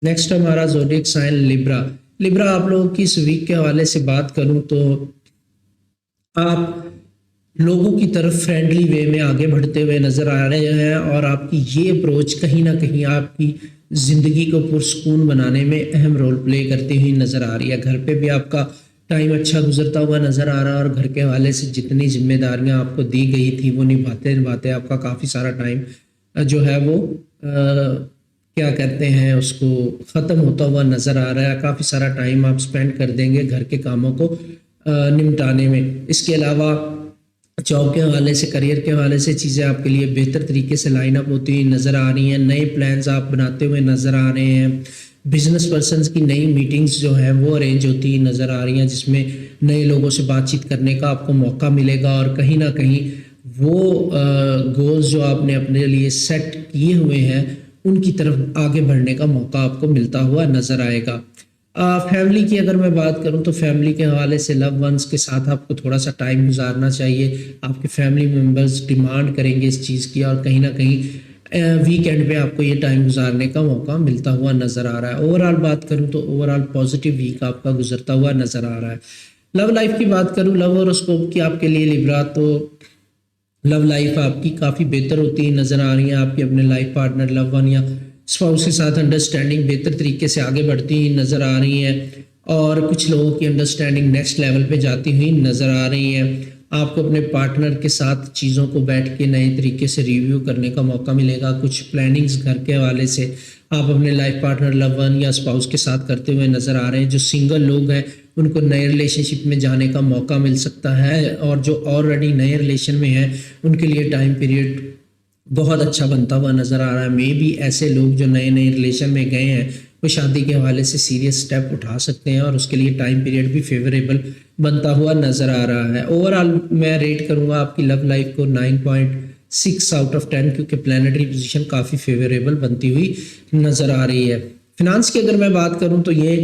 नेक्स्ट हमारा ज़ोडिएक साइन लिब्रा। लिब्रा, आप लोगों की इस वीक के हवाले से बात करूं तो आप लोगों की तरफ फ्रेंडली वे में आगे बढ़ते हुए नज़र आ रहे हैं और आपकी ये अप्रोच कहीं ना कहीं आपकी ज़िंदगी को पुरसकून बनाने में अहम रोल प्ले करती हुई नज़र आ रही है। घर पे भी आपका टाइम अच्छा गुजरता हुआ नज़र आ रहा है और घर के हवाले से जितनी जिम्मेदारियां आपको दी गई थी वो निभाते आपका काफ़ी सारा टाइम जो है वो क्या कहते हैं उसको ख़त्म होता हुआ नज़र आ रहा है। काफ़ी सारा टाइम आप स्पेंड कर देंगे घर के कामों को निपटाने में। इसके अलावा जॉब के हवाले से, करियर के हवाले से चीज़ें आपके लिए बेहतर तरीके से लाइन अप होती हुई नज़र आ रही हैं। नए प्लान्स आप बनाते हुए नज़र आ रहे हैं। बिजनेस पर्सन्स की नई मीटिंग्स जो हैं वो अरेंज होती हुई नज़र आ रही हैं, जिसमें नए लोगों से बातचीत करने का आपको मौका मिलेगा और कहीं ना कहीं वो गोल्स जो आपने अपने लिए सेट किए हुए हैं उनकी तरफ आगे बढ़ने का मौका आपको मिलता हुआ नज़र आएगा। फैमिली की अगर मैं बात करूं तो फैमिली के हवाले से लव वंस के साथ आपको थोड़ा सा टाइम गुजारना चाहिए। आपके फैमिली मेम्बर्स डिमांड करेंगे इस चीज़ की और कहीं ना कहीं वीकेंड पे आपको ये टाइम गुजारने का मौका मिलता हुआ नज़र आ रहा है। ओवरऑल बात करूं तो ओवरऑल पॉजिटिव वीक आपका गुजरता हुआ नज़र आ रहा है। लव लाइफ की बात करूं, लव हॉरोस्कोप की आपके लिए लिब्रा, तो लव लाइफ आपकी काफ़ी बेहतर होती है नज़र आ रही है। आपकी अपने लाइफ पार्टनर, लव वन या स्पाउस के साथ अंडरस्टैंडिंग बेहतर तरीके से आगे बढ़ती हुई नज़र आ रही है और कुछ लोगों की अंडरस्टैंडिंग नेक्स्ट लेवल पे जाती हुई नज़र आ रही है। आपको अपने पार्टनर के साथ चीज़ों को बैठ के नए तरीके से रिव्यू करने का मौका मिलेगा। कुछ प्लानिंग्स घर के हवाले से आप अपने लाइफ पार्टनर, लव वन या स्पाउस के साथ करते हुए नज़र आ रहे हैं। जो सिंगल लोग हैं उनको नए रिलेशनशिप में जाने का मौका मिल सकता है और जो ऑलरेडी नए रिलेशन में हैं उनके लिए टाइम पीरियड बहुत अच्छा बनता हुआ नज़र आ रहा है। मे भी ऐसे लोग जो नए नए रिलेशन में गए हैं वो शादी के हवाले से सीरियस स्टेप उठा सकते हैं और उसके लिए टाइम पीरियड भी फेवरेबल बनता हुआ नज़र आ रहा है। ओवरऑल मैं रेट करूँगा आपकी लव लाइफ को 9.6 आउट ऑफ 10 क्योंकि प्लानिटरी पोजीशन काफ़ी फेवरेबल बनती हुई नज़र आ रही है। फिनांस की अगर मैं बात करूं तो ये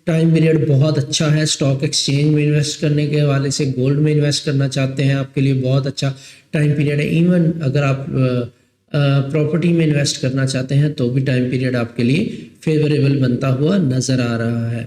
टाइम पीरियड बहुत अच्छा है। स्टॉक एक्सचेंज में इन्वेस्ट करने के हवाले से, गोल्ड में इन्वेस्ट करना चाहते हैं, आपके लिए बहुत अच्छा टाइम पीरियड है। इवन अगर आप प्रॉपर्टी में इन्वेस्ट करना चाहते हैं तो भी टाइम पीरियड आपके लिए फेवरेबल बनता हुआ नज़र आ रहा है।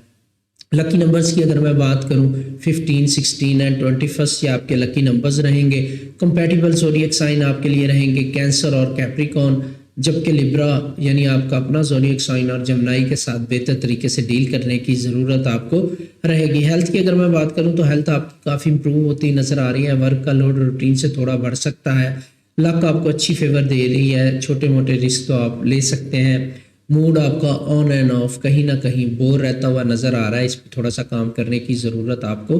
लकी नंबर्स की अगर मैं बात करूं 15, 16 एंड 21 ये आपके लकी नंबर्स रहेंगे। कंपैटिबल ज़ोडिएक साइन आपके लिए रहेंगे कैंसर और कैप्रिकॉर्न, जबकि लिब्रा यानी आपका अपना ज़ोडिएक साइन और जमनाई के साथ बेहतर तरीके से डील करने की ज़रूरत आपको रहेगी। हेल्थ की अगर मैं बात करूं तो हेल्थ आपकी काफ़ी इंप्रूव होती नज़र आ रही है। वर्क का लोड रूटीन से थोड़ा बढ़ सकता है। लक आपको अच्छी फेवर दे रही है। छोटे मोटे रिस्क तो आप ले सकते हैं। मूड आपका ऑन एंड ऑफ कहीं ना कहीं बोर रहता हुआ नज़र आ रहा है। इस पर थोड़ा सा काम करने की ज़रूरत आपको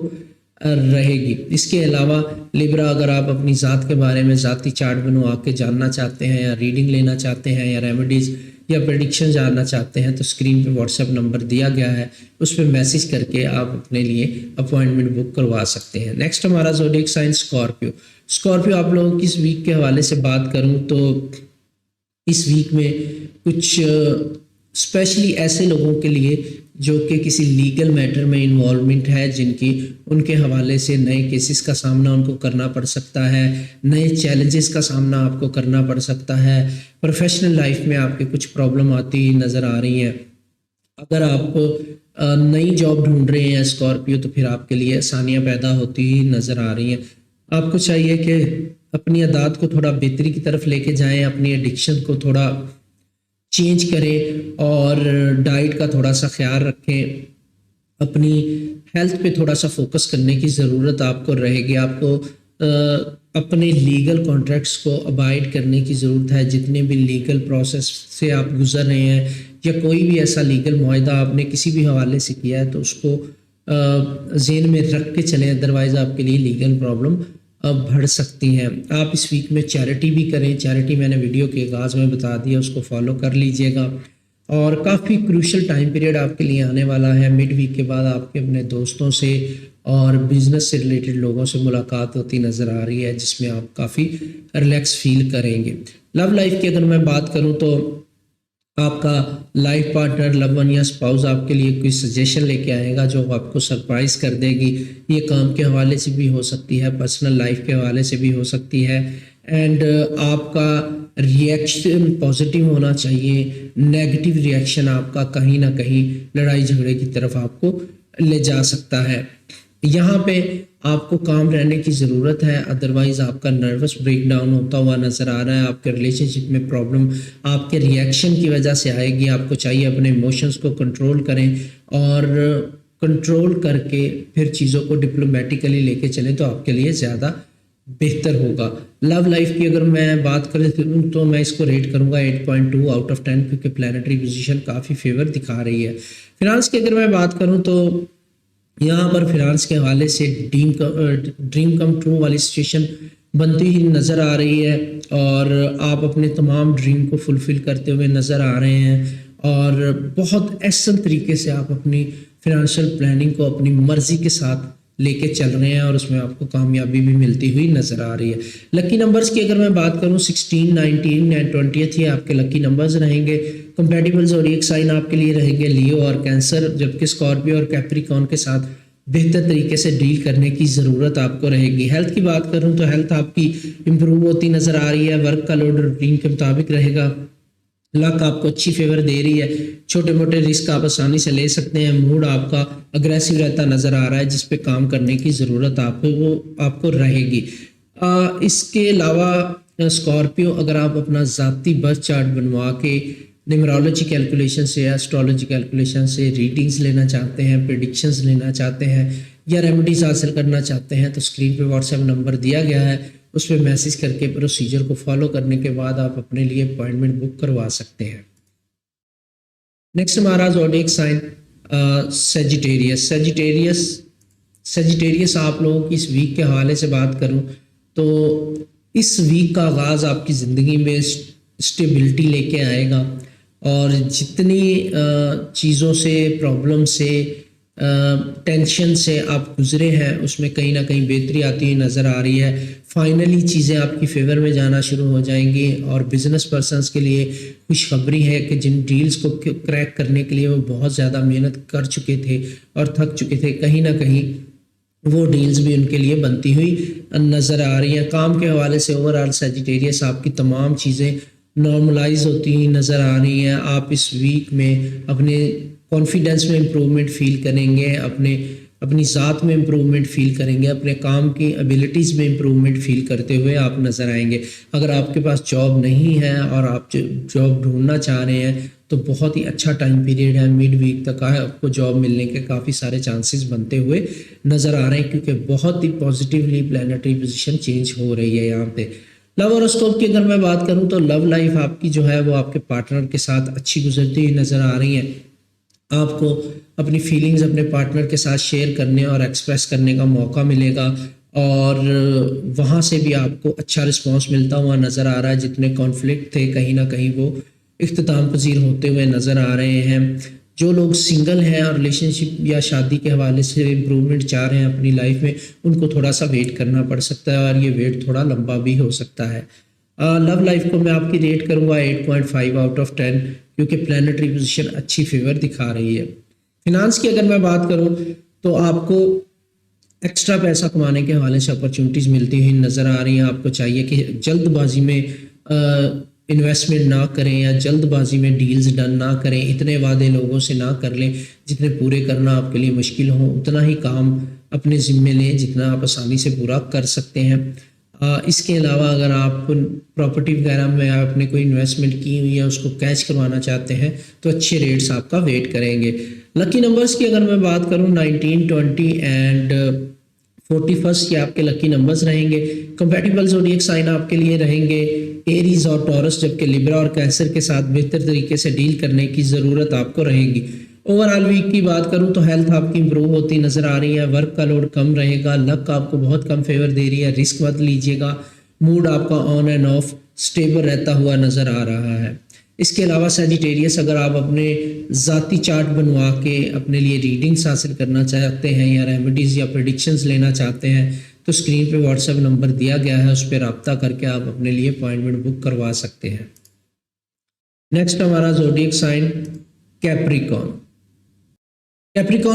रहेगी। इसके अलावा लिब्रा अगर आप अपनी ज़ात के बारे में ज़ाती चार्ट बनवा के जानना चाहते हैं या रीडिंग लेना चाहते हैं या रेमेडीज़ या प्रेडिक्शन जानना चाहते हैं तो स्क्रीन पे व्हाट्सएप नंबर दिया गया है, उस पर मैसेज करके आप अपने लिए अपॉइंटमेंट बुक करवा सकते हैं। नेक्स्ट हमारा ज़ोडिएक साइन स्कॉर्पियो। स्कॉर्पियो आप लोगों की इस वीक के हवाले से बात करूं तो इस वीक में कुछ स्पेशली ऐसे लोगों के लिए जो कि किसी लीगल मैटर में इन्वॉल्वमेंट है, जिनकी उनके हवाले से नए केसेस का सामना उनको करना पड़ सकता है, नए चैलेंजेस का सामना आपको करना पड़ सकता है। प्रोफेशनल लाइफ में आपके कुछ प्रॉब्लम आती नज़र आ रही हैं। अगर आप नई जॉब ढूंढ रहे हैं स्कॉर्पियो तो फिर आपके लिए आसानियाँ पैदा होती ही नज़र आ रही हैं। आपको चाहिए कि अपनी आदत को थोड़ा बेहतरी की तरफ लेके जाएं, अपनी एडिक्शन को थोड़ा चेंज करें और डाइट का थोड़ा सा ख्याल रखें। अपनी हेल्थ पे थोड़ा सा फोकस करने की ज़रूरत आपको रहेगी। आपको अपने लीगल कॉन्ट्रैक्ट्स को अबाइड करने की ज़रूरत है। जितने भी लीगल प्रोसेस से आप गुजर रहे हैं या कोई भी ऐसा लीगल मुआहदा आपने किसी भी हवाले से किया है तो उसको ज़हन में रख के चलें, अदरवाइज़ आपके लिए लीगल प्रॉब्लम बढ़ सकती हैं। आप इस वीक में चैरिटी भी करें। चैरिटी मैंने वीडियो के आगाज़ में बता दिया, उसको फॉलो कर लीजिएगा। और काफ़ी क्रूशल टाइम पीरियड आपके लिए आने वाला है। मिड वीक के बाद आपके अपने दोस्तों से और बिज़नेस से रिलेटेड लोगों से मुलाकात होती नज़र आ रही है, जिसमें आप काफ़ी रिलैक्स फील करेंगे। लव लाइफ की अगर मैं बात करूँ तो आपका लाइफ पार्टनर, लव वन या स्पाउस आपके लिए कोई सजेशन लेके आएगा जो आपको सरप्राइज कर देगी। ये काम के हवाले से भी हो सकती है, पर्सनल लाइफ के हवाले से भी हो सकती है। एंड आपका रिएक्शन पॉजिटिव होना चाहिए। नेगेटिव रिएक्शन आपका कहीं ना कहीं लड़ाई झगड़े की तरफ आपको ले जा सकता है। यहाँ पे आपको काम रहने की ज़रूरत है, अदरवाइज़ आपका नर्वस ब्रेकडाउन होता हुआ नज़र आ रहा है। आपके रिलेशनशिप में प्रॉब्लम आपके रिएक्शन की वजह से आएगी। आपको चाहिए अपने इमोशंस को कंट्रोल करें और कंट्रोल करके फिर चीज़ों को डिप्लोमेटिकली लेके चलें तो आपके लिए ज़्यादा बेहतर होगा। लव लाइफ की अगर मैं बात करूँ तो मैं इसको रेट करूँगा 8.2 आउट ऑफ 10 क्योंकि प्लानिटरी पोजीशन काफ़ी फेवर दिखा रही है। फिनांस की अगर मैं बात करूँ तो यहाँ पर फिनांस के हवाले से ड्रीम कम ट्रू वाली सिचुएशन बनती ही नज़र आ रही है और आप अपने तमाम ड्रीम को फुलफ़िल करते हुए नज़र आ रहे हैं और बहुत अहसन तरीके से आप अपनी फिनेंशियल प्लानिंग को अपनी मर्ज़ी के साथ लेके चल रहे हैं और उसमें आपको कामयाबी भी मिलती हुई नज़र आ रही है। लकी नंबर्स की अगर मैं बात करूं 16, 19 एंड 20 ये आपके लकी नंबर्स रहेंगे। कंपैटिबल ज़ोडिएक साइन आपके लिए रहेंगे लियो और कैंसर, जबकि स्कॉर्पियो और कैप्रिकॉर्न के साथ बेहतर तरीके से डील करने की ज़रूरत आपको रहेगी। हेल्थ की बात करूं तो हेल्थ आपकी इम्प्रूव होती नज़र आ रही है, वर्क का लोड रूटीन के मुताबिक रहेगा, लक आपको अच्छी फेवर दे रही है, छोटे मोटे रिस्क आप आसानी से ले सकते हैं, मूड आपका अग्रेसिव रहता नज़र आ रहा है जिस पे काम करने की ज़रूरत आपको रहेगी। इसके अलावा स्कॉर्पियो अगर आप अपना ज़ाती बर्थ चार्ट बनवा के न्यूमरोलॉजी कैलकुलेशन से या एस्ट्रोलॉजी कैलकुलेशन से रीडिंग्स लेना चाहते हैं, प्रेडिक्शंस लेना चाहते हैं या रेमेडीज हासिल करना चाहते हैं तो स्क्रीन पे व्हाट्सएप नंबर दिया गया है, उस पर मैसेज करके प्रोसीजर को फॉलो करने के बाद आप अपने लिए अपॉइंटमेंट बुक करवा सकते हैं। नेक्स्ट हमारा ज़ोडिएक साइन सेजिटेरियस आप लोगों की इस वीक के हवाले से बात करूं तो इस वीक का आगाज़ आपकी ज़िंदगी में स्टेबिलिटी लेके आएगा और जितनी चीज़ों से, प्रॉब्लम से, टेंशन से आप गुजरे हैं उसमें कहीं ना कहीं बेहतरी आती हुई नज़र आ रही है। फाइनली चीज़ें आपकी फेवर में जाना शुरू हो जाएंगी और बिज़नेस पर्सनस के लिए खुशखबरी है कि जिन डील्स को क्रैक करने के लिए वो बहुत ज़्यादा मेहनत कर चुके थे और थक चुके थे, कहीं ना कहीं वो डील्स भी उनके लिए बनती हुई नज़र आ रही हैं। काम के हवाले से ओवरऑल सेजिटेरियस आपकी तमाम चीज़ें नॉर्मलाइज होती हुई नज़र आ रही हैं। आप इस वीक में अपने कॉन्फिडेंस में इम्प्रूवमेंट फ़ील करेंगे, अपनी ज़ात में इम्प्रूवमेंट फ़ील करेंगे, अपने काम की एबिलिटीज़ में इम्प्रूवमेंट फ़ील करते हुए आप नज़र आएंगे। अगर आपके पास जॉब नहीं है और आप जॉब ढूंढना चाह रहे हैं तो बहुत ही अच्छा टाइम पीरियड है, मिड वीक तक आपको जॉब मिलने के काफ़ी सारे चांसेस बनते हुए नज़र आ रहे हैं क्योंकि बहुत ही पॉजिटिवली प्लैनेटरी पोजीशन चेंज हो रही है यहाँ पे। लव हॉरोस्कोप की अगर मैं बात करूँ तो लव लाइफ आपकी जो है वो आपके पार्टनर के साथ अच्छी गुजरती हुई नज़र आ रही है। आपको अपनी फीलिंग्स अपने पार्टनर के साथ शेयर करने और एक्सप्रेस करने का मौका मिलेगा और वहाँ से भी आपको अच्छा रिस्पांस मिलता हुआ नज़र आ रहा है। जितने कॉन्फ्लिक्ट थे कहीं ना कहीं वो इख्तिताम पजीर होते हुए नज़र आ रहे हैं। जो लोग सिंगल हैं और रिलेशनशिप या शादी के हवाले से इम्प्रूवमेंट चाह रहे हैं अपनी लाइफ में, उनको थोड़ा सा वेट करना पड़ सकता है और ये वेट थोड़ा लंबा भी हो सकता है। लव लाइफ को मैं आपकी रेट करूँगा 8.5 आउट ऑफ 10 क्योंकि प्लैनेटरी पोजीशन अच्छी फेवर दिखा रही है। फिनांस की अगर मैं बात करूँ तो आपको एक्स्ट्रा पैसा कमाने के हवाले से अपॉर्चुनिटीज़ मिलती हुई नज़र आ रही हैं। आपको चाहिए कि जल्दबाजी में इन्वेस्टमेंट ना करें या जल्दबाजी में डील्स डन ना करें, इतने वादे लोगों से ना कर लें जितने पूरे करना आपके लिए मुश्किल हो, उतना ही काम अपने ज़िम्मे लें जितना आप आसानी से पूरा कर सकते हैं। इसके अलावा अगर आप प्रॉपर्टी वगैरह में आपने कोई इन्वेस्टमेंट की हुई है उसको कैश करवाना चाहते हैं तो अच्छे रेट्स आपका वेट करेंगे। लकी नंबर्स की अगर मैं बात करूं 19, 20 एंड 41 ये आपके लकी नंबर्स रहेंगे। कंपैटिबल ज़ोडिएक साइन आपके लिए रहेंगे एरीज और टॉरस, जबकि लिब्रा और कैंसर के साथ बेहतर तरीके से डील करने की ज़रूरत आपको रहेगी। ओवरऑल वीक की बात करूं तो हेल्थ आपकी इंप्रूव होती नज़र आ रही है, वर्क का लोड कम रहेगा, लक आपको बहुत कम फेवर दे रही है, रिस्क मत लीजिएगा, मूड आपका ऑन एंड ऑफ स्टेबल रहता हुआ नज़र आ रहा है। इसके अलावा सेजिटेरियस अगर आप अपने ज़ाती चार्ट बनवा के अपने लिए रीडिंग्स हासिल करना चाहते हैं या रेमेडीज़ या प्रेडिक्शंस लेना चाहते हैं तो स्क्रीन पे व्हाट्सएप नंबर दिया गया है, उस पर रब्ता करके आप अपने लिए अपॉइंटमेंट बुक करवा सकते हैं। नेक्स्ट हमारा ज़ोडिएक साइन कैप्रिकॉर्न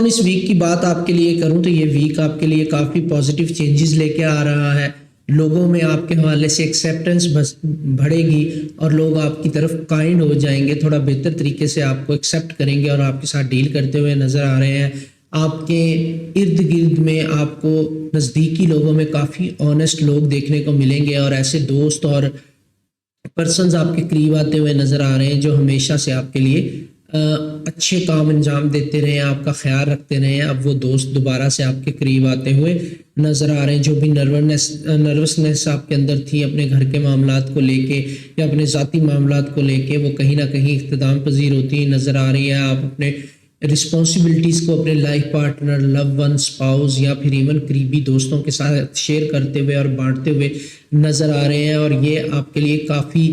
इस वीक की बात आपके लिए करूं तो ये वीक आपके लिए काफ़ी पॉजिटिव चेंजेस लेके आ रहा है। लोगों में आपके हवाले से एक्सेप्टेंस बढ़ेगी और लोग आपकी तरफ काइंड हो जाएंगे, थोड़ा बेहतर तरीके से आपको एक्सेप्ट करेंगे और आपके साथ डील करते हुए नज़र आ रहे हैं। आपके इर्द गिर्द में आपको नज़दीकी लोगों में काफ़ी ऑनेस्ट लोग देखने को मिलेंगे और ऐसे दोस्त और पर्सन्स आपके करीब आते हुए नज़र आ रहे हैं जो हमेशा से आपके लिए अच्छे काम अंजाम देते रहे, आपका ख्याल रखते रहे। अब वो दोस्त दोबारा से आपके करीब आते हुए नज़र आ रहे हैं। जो भी नर्वसनेस आपके अंदर थी अपने घर के मामलात को लेके या अपने ज़ाती मामलात को लेके, वो कहीं ना कहीं इख्तिताम पजीर होती नज़र आ रही है। आप अपने रिस्पॉन्सिबिलिटीज़ को अपने life partner, love one, spouse या फिर इवन करीबी दोस्तों के साथ शेयर करते हुए और बांटते हुए नज़र आ रहे हैं। और ये आपके लिए काफ़ी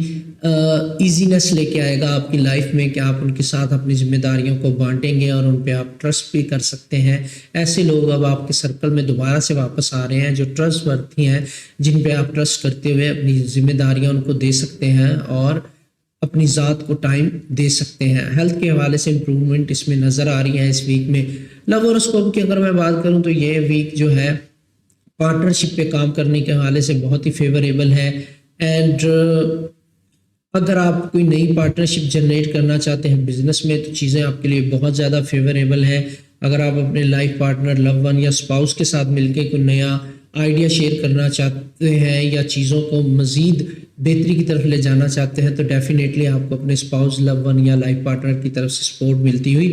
ईजीनेस लेके आएगा आपकी लाइफ में कि आप उनके साथ अपनी जिम्मेदारियों को बांटेंगे और उन पे आप ट्रस्ट भी कर सकते हैं। ऐसे लोग अब आपके सर्कल में दोबारा से वापस आ रहे हैं जो ट्रस्ट वर्थी हैं, जिन पे आप ट्रस्ट करते हुए अपनी जिम्मेदारियां उनको दे सकते हैं और अपनी ज़ात को टाइम दे सकते हैं। हेल्थ के हवाले से इम्प्रूवमेंट इसमें नज़र आ रही है इस वीक में। लव हॉरोस्कोप की अगर मैं बात करूं तो ये वीक जो है पार्टनरशिप पे काम करने के हवाले से बहुत ही फेवरेबल है। एंड अगर आप कोई नई पार्टनरशिप जनरेट करना चाहते हैं बिजनेस में तो चीज़ें आपके लिए बहुत ज़्यादा फेवरेबल है। अगर आप अपने लाइफ पार्टनर, लव वन या स्पाउस के साथ मिलकर कोई नया आइडिया शेयर करना चाहते हैं या चीज़ों को मज़ीद बेहतरी की तरफ ले जाना चाहते हैं तो डेफिनेटली आपको अपने स्पाउस, लव वन या लाइफ पार्टनर की तरफ से सपोर्ट मिलती हुई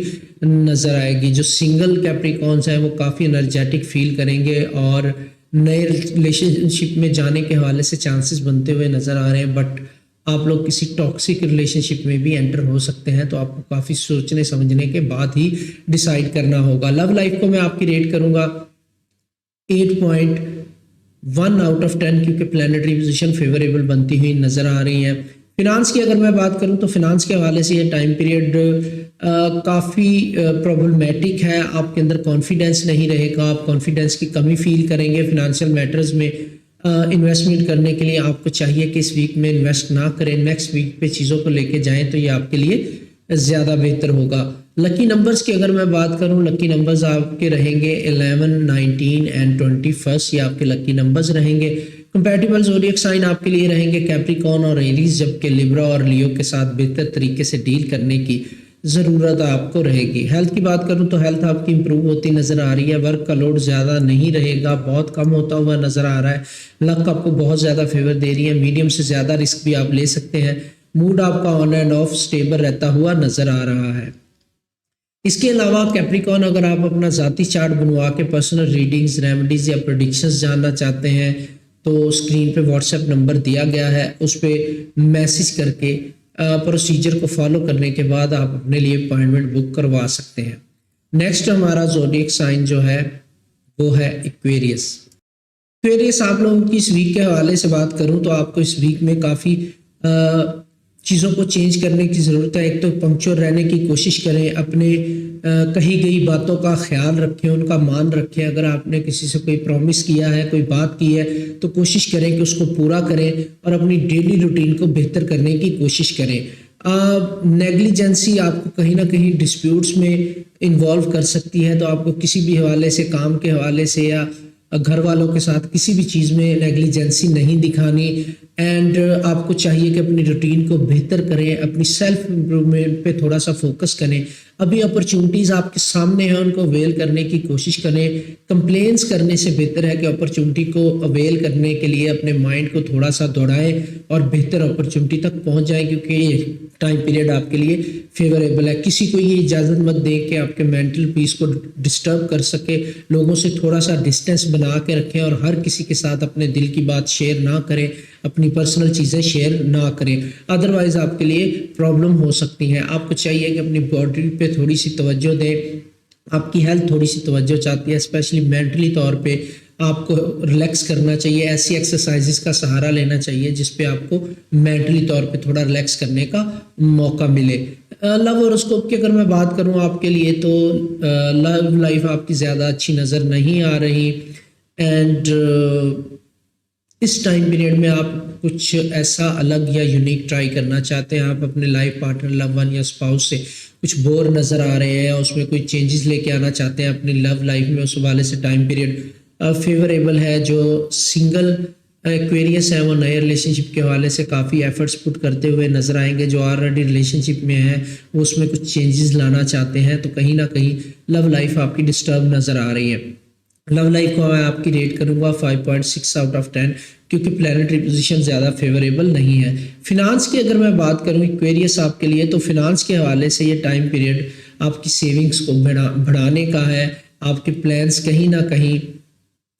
नज़र आएगी। जो सिंगल कैप्रिकॉन्स हैं वो काफ़ी एनर्जेटिक फील करेंगे और नए रिलेशनशिप में जाने के हवाले से चांसेस बनते हुए नज़र आ रहे हैं। बट आप लोग किसी टॉक्सिक रिलेशनशिप में भी एंटर हो सकते हैं, तो आपको काफ़ी सोचने समझने के बाद ही डिसाइड करना होगा। लव लाइफ को मैं आपकी रेट करूँगा 8.1 आउट ऑफ 10 क्योंकि प्लैनेटरी पोजीशन फेवरेबल बनती हुई नज़र आ रही है। फिनांस की अगर मैं बात करूं तो फिनांस के हवाले से ये टाइम पीरियड काफ़ी प्रॉब्लमेटिक है। आपके अंदर कॉन्फिडेंस नहीं रहेगा, आप कॉन्फिडेंस की कमी फील करेंगे। फिनेंशियल मैटर्स में इन्वेस्टमेंट करने के लिए आपको चाहिए कि इस वीक में इन्वेस्ट ना करें, नेक्स्ट वीक पे चीज़ों को लेके जाएं तो ये आपके लिए ज़्यादा बेहतर होगा। लकी नंबर्स की अगर मैं बात करूं, लकी नंबर्स आपके रहेंगे 11, 19 एंड 21। ये आपके लकी नंबर्स रहेंगे। कंपैटिबल ज़ोडिएक साइन आपके लिए रहेंगे कैप्रिकॉर्न और एरीज, जबकि लिब्रा और लियो के साथ बेहतर तरीके से डील करने की ज़रूरत आपको रहेगी। हेल्थ की बात करूं तो हेल्थ आपकी इंप्रूव होती नज़र आ रही है। वर्क का लोड ज़्यादा नहीं रहेगा, बहुत कम होता हुआ नज़र आ रहा है। लक आपको बहुत ज़्यादा फेवर दे रही है, मीडियम से ज़्यादा रिस्क भी आप ले सकते हैं। मूड आपका ऑन एंड ऑफ स्टेबल रहता हुआ नज़र आ रहा है। इसके अलावा कैप्रिकॉर्न अगर आप अपना ज़ाती चार्ट बनवा के पर्सनल रीडिंग्स, रेमेडीज़ या प्रेडिक्शंस जानना चाहते हैं तो स्क्रीन पे व्हाट्सएप नंबर दिया गया है, उस पर मैसेज करके प्रोसीजर को फॉलो करने के बाद आप अपने लिए अपॉइंटमेंट बुक करवा सकते हैं। नेक्स्ट हमारा ज़ोडिएक साइन जो है वो है एक्वेरियस। एक्वेरियस आप लोगों की इस वीक के हवाले से बात करूं तो आपको इस वीक में काफ़ी चीज़ों को चेंज करने की ज़रूरत है। एक तो पंक्चुअल रहने की कोशिश करें, अपने कही गई बातों का ख्याल रखें, उनका मान रखें। अगर आपने किसी से कोई प्रॉमिस किया है, कोई बात की है तो कोशिश करें कि उसको पूरा करें और अपनी डेली रूटीन को बेहतर करने की कोशिश करें। नेग्लिजेंसी आपको कहीं ना कहीं डिस्प्यूट्स में इन्वॉल्व कर सकती है, तो आपको किसी भी हवाले से, काम के हवाले से या घर वालों के साथ किसी भी चीज़ में नेग्लिजेंसी नहीं दिखानी। एंड आपको चाहिए कि अपनी रूटीन को बेहतर करें, अपनी सेल्फ इम्प्रूवमेंट पे थोड़ा सा फोकस करें। अभी अपॉर्चुनिटीज़ आपके सामने हैं, उनको अवेल करने की कोशिश करें। कंप्लेंट्स करने से बेहतर है कि अपॉर्चुनिटी को अवेल करने के लिए अपने माइंड को थोड़ा सा दौड़ाएं और बेहतर अपॉर्चुनिटी तक पहुंच जाएं, क्योंकि ये टाइम पीरियड आपके लिए फेवरेबल है। किसी को ये इजाज़त मत दें कि आपके मेंटल पीस को डिस्टर्ब कर सके। लोगों से थोड़ा सा डिस्टेंस बना के रखें और हर किसी के साथ अपने दिल की बात शेयर ना करें, अपनी पर्सनल चीज़ें शेयर ना करें, अदरवाइज़ आपके लिए प्रॉब्लम हो सकती हैं। आपको चाहिए कि अपनी बॉडी पे थोड़ी सी तवज्जो दें। आपकी हेल्थ थोड़ी सी तवज्जो चाहती है, स्पेशली मेंटली तौर पे आपको रिलैक्स करना चाहिए। ऐसी एक्सरसाइजेस का सहारा लेना चाहिए जिस पे आपको मेंटली तौर पे थोड़ा रिलैक्स करने का मौका मिले। लव हॉरोस्कोप की अगर मैं बात करूं आपके लिए तो लव लाइफ आपकी ज़्यादा अच्छी नज़र नहीं आ रही। एंड इस टाइम पीरियड में आप कुछ ऐसा अलग या यूनिक ट्राई करना चाहते हैं। आप अपने लाइफ पार्टनर, लव वन या स्पाउस से कुछ बोर नज़र आ रहे हैं, उसमें कोई चेंजेस लेके आना चाहते हैं अपनी लव लाइफ में, उस हवाले से टाइम पीरियड फेवरेबल है। जो सिंगल एक्वेरियस है वो नए रिलेशनशिप के हवाले से काफ़ी एफर्ट्स पुट करते हुए नज़र आएंगे। जो ऑलरेडी रिलेशनशिप में है वो उसमें कुछ चेंजेस लाना चाहते हैं, तो कहीं ना कहीं लव लाइफ आपकी डिस्टर्ब नज़र आ रही है। लव लाइफ को मैं आपकी रेट करूँगा 5.6 आउट ऑफ 10 क्योंकि प्लैनेटरी पोजीशन ज़्यादा फेवरेबल नहीं है। फिनांस की अगर मैं बात करूँ एक्वेरियस आपके लिए, तो फिनांस के हवाले से ये टाइम पीरियड आपकी सेविंग्स को बढ़ाने का है। आपके प्लान्स कहीं ना कहीं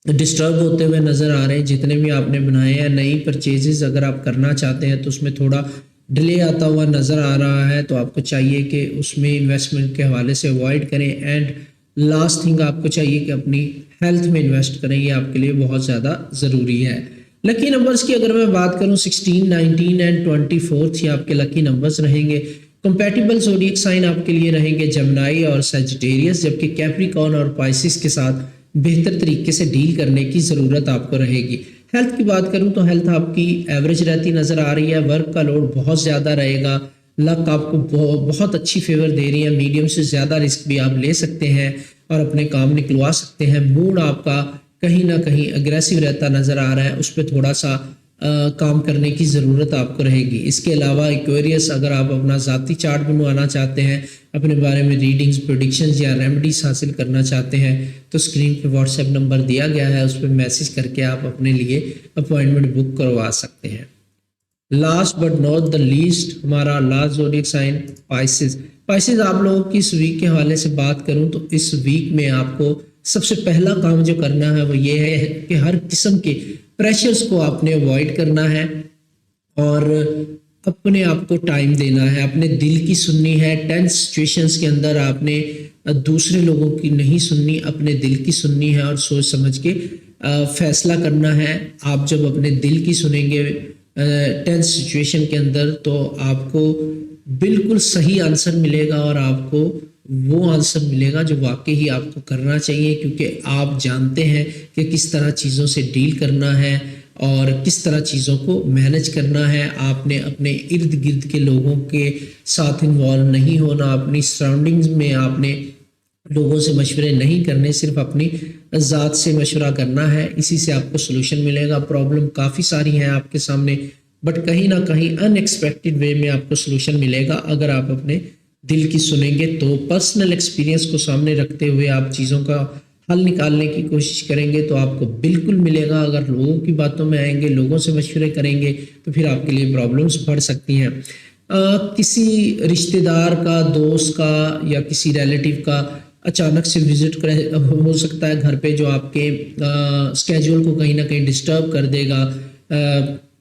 डिस्टर्ब होते हुए नज़र आ रहे हैं। जितने भी आपने बनाए हैं, नई परचेजेस अगर आप करना चाहते हैं तो उसमें थोड़ा डिले आता हुआ नज़र आ रहा है तो आपको चाहिए कि उसमें इन्वेस्टमेंट के हवाले से अवॉइड करें। एंड लास्ट थिंग आपको चाहिए कि अपनी हेल्थ में इन्वेस्ट करें, ये आपके लिए बहुत ज़्यादा ज़रूरी है। लकी नंबर्स की अगर मैं बात करूं 16, 19 एंड 24 ये आपके लकी नंबर्स रहेंगे। कंपैटिबल ज़ोडिएक साइन आपके लिए रहेंगे जेमिनी और सजिटेरियस, जबकि कैप्रिकॉर्न और पाइसिस के साथ बेहतर तरीके से डील करने की ज़रूरत आपको रहेगी। हेल्थ की बात करूं तो हेल्थ आपकी एवरेज रहती नज़र आ रही है। वर्क का लोड बहुत ज़्यादा रहेगा। लक आपको बहुत अच्छी फेवर दे रही है। मीडियम से ज़्यादा रिस्क भी आप ले सकते हैं और अपने काम निकलवा सकते हैं। मूड आपका कहीं ना कहीं अग्रेसिव रहता नज़र आ रहा है, उस पर थोड़ा सा काम करने की ज़रूरत आपको रहेगी। इसके अलावा एक्वेरियस, अगर आप अपना ज़ाती चार्ट बनवाना चाहते हैं, अपने बारे में रीडिंग्स, प्रेडिक्शंस या रेमेडीज हासिल करना चाहते हैं तो स्क्रीन पे व्हाट्सएप नंबर दिया गया है, उस पर मैसेज करके आप अपने लिए अपॉइंटमेंट बुक करवा सकते हैं। Last but not the least हमारा last zodiac sign Pisces. Pisces आप लोगों की इस वीक के हवाले से बात करूं तो इस वीक में आपको सबसे पहला काम जो करना है वो ये है कि हर किस्म के प्रेशर्स को आपने अवॉइड करना है और अपने आप को टाइम देना है, अपने दिल की सुननी है। टेंस सिचुएशंस के अंदर आपने दूसरे लोगों की नहीं सुननी, अपने दिल की सुननी है और सोच समझ के फैसला करना है। आप जब अपने दिल की सुनेंगे टेंस सिचुएशन के अंदर तो आपको बिल्कुल सही आंसर मिलेगा और आपको वो आंसर मिलेगा जो वाकई ही आपको करना चाहिए, क्योंकि आप जानते हैं कि किस तरह चीज़ों से डील करना है और किस तरह चीज़ों को मैनेज करना है। आपने अपने इर्द गिर्द के लोगों के साथ इन्वॉल्व नहीं होना, अपनी सराउंडिंग्स में आपने लोगों से मशवरे नहीं करने, सिर्फ अपनी ज़ात से मशवरा करना है। इसी से आपको सोल्यूशन मिलेगा। प्रॉब्लम काफ़ी सारी हैं आपके सामने, बट कहीं ना कहीं अनएक्सपेक्टेड वे में आपको सोल्यूशन मिलेगा अगर आप अपने दिल की सुनेंगे। तो पर्सनल एक्सपीरियंस को सामने रखते हुए आप चीज़ों का हल निकालने की कोशिश करेंगे तो आपको बिल्कुल मिलेगा। अगर लोगों की बातों में आएंगे, लोगों से मशवरे करेंगे तो फिर आपके लिए प्रॉब्लम्स बढ़ सकती हैं। किसी रिश्तेदार का, दोस्त का या किसी रिलेटिव का अचानक से विजिट हो सकता है घर पे, जो आपके स्केड्यूल को कहीं ना कहीं डिस्टर्ब कर देगा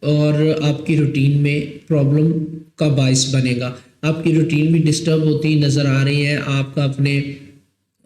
और आपकी रूटीन में प्रॉब्लम का बायस बनेगा। आपकी रूटीन भी डिस्टर्ब होती नज़र आ रही है। आपका अपने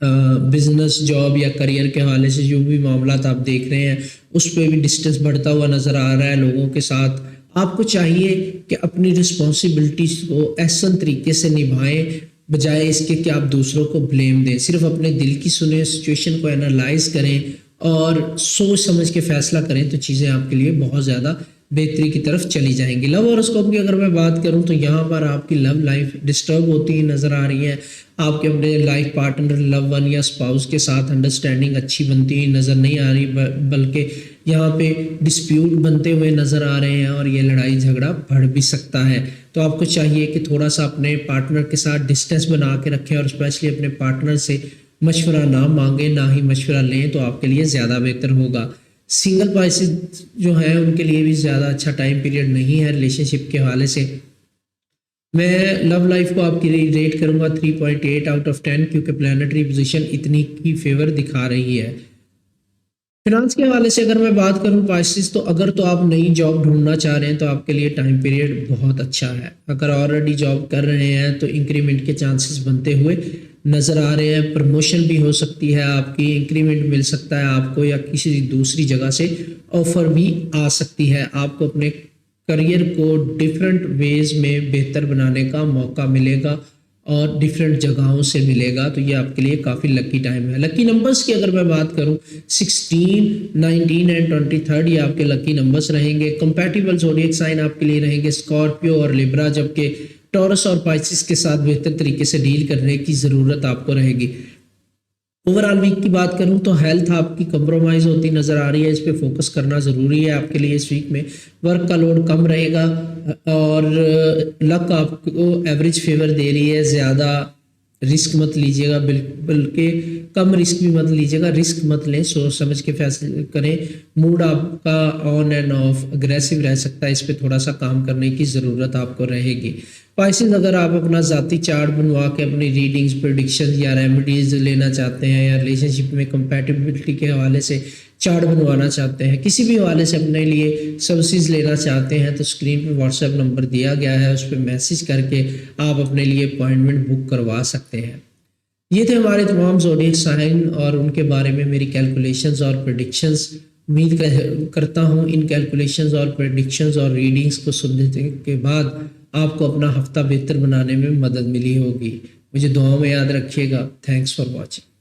बिजनेस, जॉब या करियर के हवाले से जो भी मामला आप देख रहे हैं उस पर भी डिस्टेंस बढ़ता हुआ नज़र आ रहा है लोगों के साथ। आपको चाहिए कि अपनी रिस्पॉन्सिबिलिटीज को ऐसा तरीके से निभाएं बजाय इसके कि आप दूसरों को ब्लेम दें। सिर्फ अपने दिल की सुने, सिचुएशन को एनालाइज करें और सोच समझ के फैसला करें तो चीज़ें आपके लिए बहुत ज़्यादा बेहतरी की तरफ चली जाएंगी। लव हॉरोस्कोप की अगर मैं बात करूं तो यहाँ पर आपकी लव लाइफ डिस्टर्ब होती नज़र आ रही है। आपके अपने लाइफ पार्टनर, लव वन या स्पाउस के साथ अंडरस्टैंडिंग अच्छी बनती हुई नज़र नहीं आ रही, बल्कि यहाँ पे डिस्प्यूट बनते हुए नज़र आ रहे हैं और ये लड़ाई झगड़ा बढ़ भी सकता है। तो आपको चाहिए कि थोड़ा सा अपने पार्टनर के साथ डिस्टेंस बना के रखें और स्पेशली अपने पार्टनर से मशवरा ना मांगें, ना ही मशवरा लें, तो आपके लिए ज़्यादा बेहतर होगा। सिंगल पाइसेस जो हैं उनके लिए भी ज़्यादा अच्छा टाइम पीरियड नहीं है रिलेशनशिप के हवाले से। मैं लव लाइफ को आपकी रेट करूंगा 3.8 आउट ऑफ 10, क्योंकि प्लानिटरी पोजीशन इतनी की फेवर दिखा रही है। फिनांस के हवाले से अगर मैं बात करूं पाइसेस, तो अगर तो आप नई जॉब ढूंढना चाह रहे हैं तो आपके लिए टाइम पीरियड बहुत अच्छा है। अगर ऑलरेडी जॉब कर रहे हैं तो इंक्रीमेंट के चांसेस बनते हुए नज़र आ रहे हैं। प्रमोशन भी हो सकती है आपकी, इंक्रीमेंट मिल सकता है आपको, या किसी दूसरी जगह से ऑफर भी आ सकती है। आपको अपने करियर को डिफरेंट वेज में बेहतर बनाने का मौका मिलेगा और डिफरेंट जगहों से मिलेगा। तो ये आपके लिए काफ़ी लकी टाइम है। लकी नंबर्स की अगर मैं बात करूं 16, 19 एंड 23 ये आपके लकी नंबर्स रहेंगे। कंपैटिबल ज़ोडिएक साइन आपके लिए रहेंगे स्कॉर्पियो और लिब्रा, जबकि टॉरस और पाइसिस के साथ बेहतर तरीके से डील करने की ज़रूरत आपको रहेगी। ओवरऑल वीक की बात करूं तो हेल्थ आपकी कंप्रोमाइज़ होती नज़र आ रही है, इस पे फोकस करना ज़रूरी है आपके लिए। इस वीक में वर्क का लोड कम रहेगा और लक आपको एवरेज फेवर दे रही है। ज़्यादा रिस्क मत लीजिएगा, बल्कि कम रिस्क भी मत लीजिएगा। रिस्क मत लें, सोच समझ के फैसले करें। मूड आपका ऑन एंड ऑफ अग्रेसिव रह सकता है, इस पर थोड़ा सा काम करने की ज़रूरत आपको रहेगी। स्पाइसेस अगर आप अपना ज़ाती चार्ट बनवा के अपनी रीडिंग्स, प्रेडिक्शंस या रेमेडीज़ लेना चाहते हैं या रिलेशनशिप में कंपैटिबिलिटी के हवाले से चार्ट बनवाना चाहते हैं, किसी भी हवाले से अपने लिए सर्विसेज लेना चाहते हैं, तो स्क्रीन पे व्हाट्सएप नंबर दिया गया है, उस पर मैसेज करके आप अपने लिए अपॉइंटमेंट बुक करवा सकते हैं। ये थे हमारे तमाम ज़ोडिएक साइन और उनके बारे में मेरी कैलकुलेशंस और प्रेडिक्शंस। उम्मीद करता हूँ इन कैलकुलेशंस और प्रेडिक्शंस और रीडिंग्स को सुनने के बाद आपको अपना हफ्ता बेहतर बनाने में मदद मिली होगी। मुझे दुआओं में याद रखिएगा। Thanks for watching.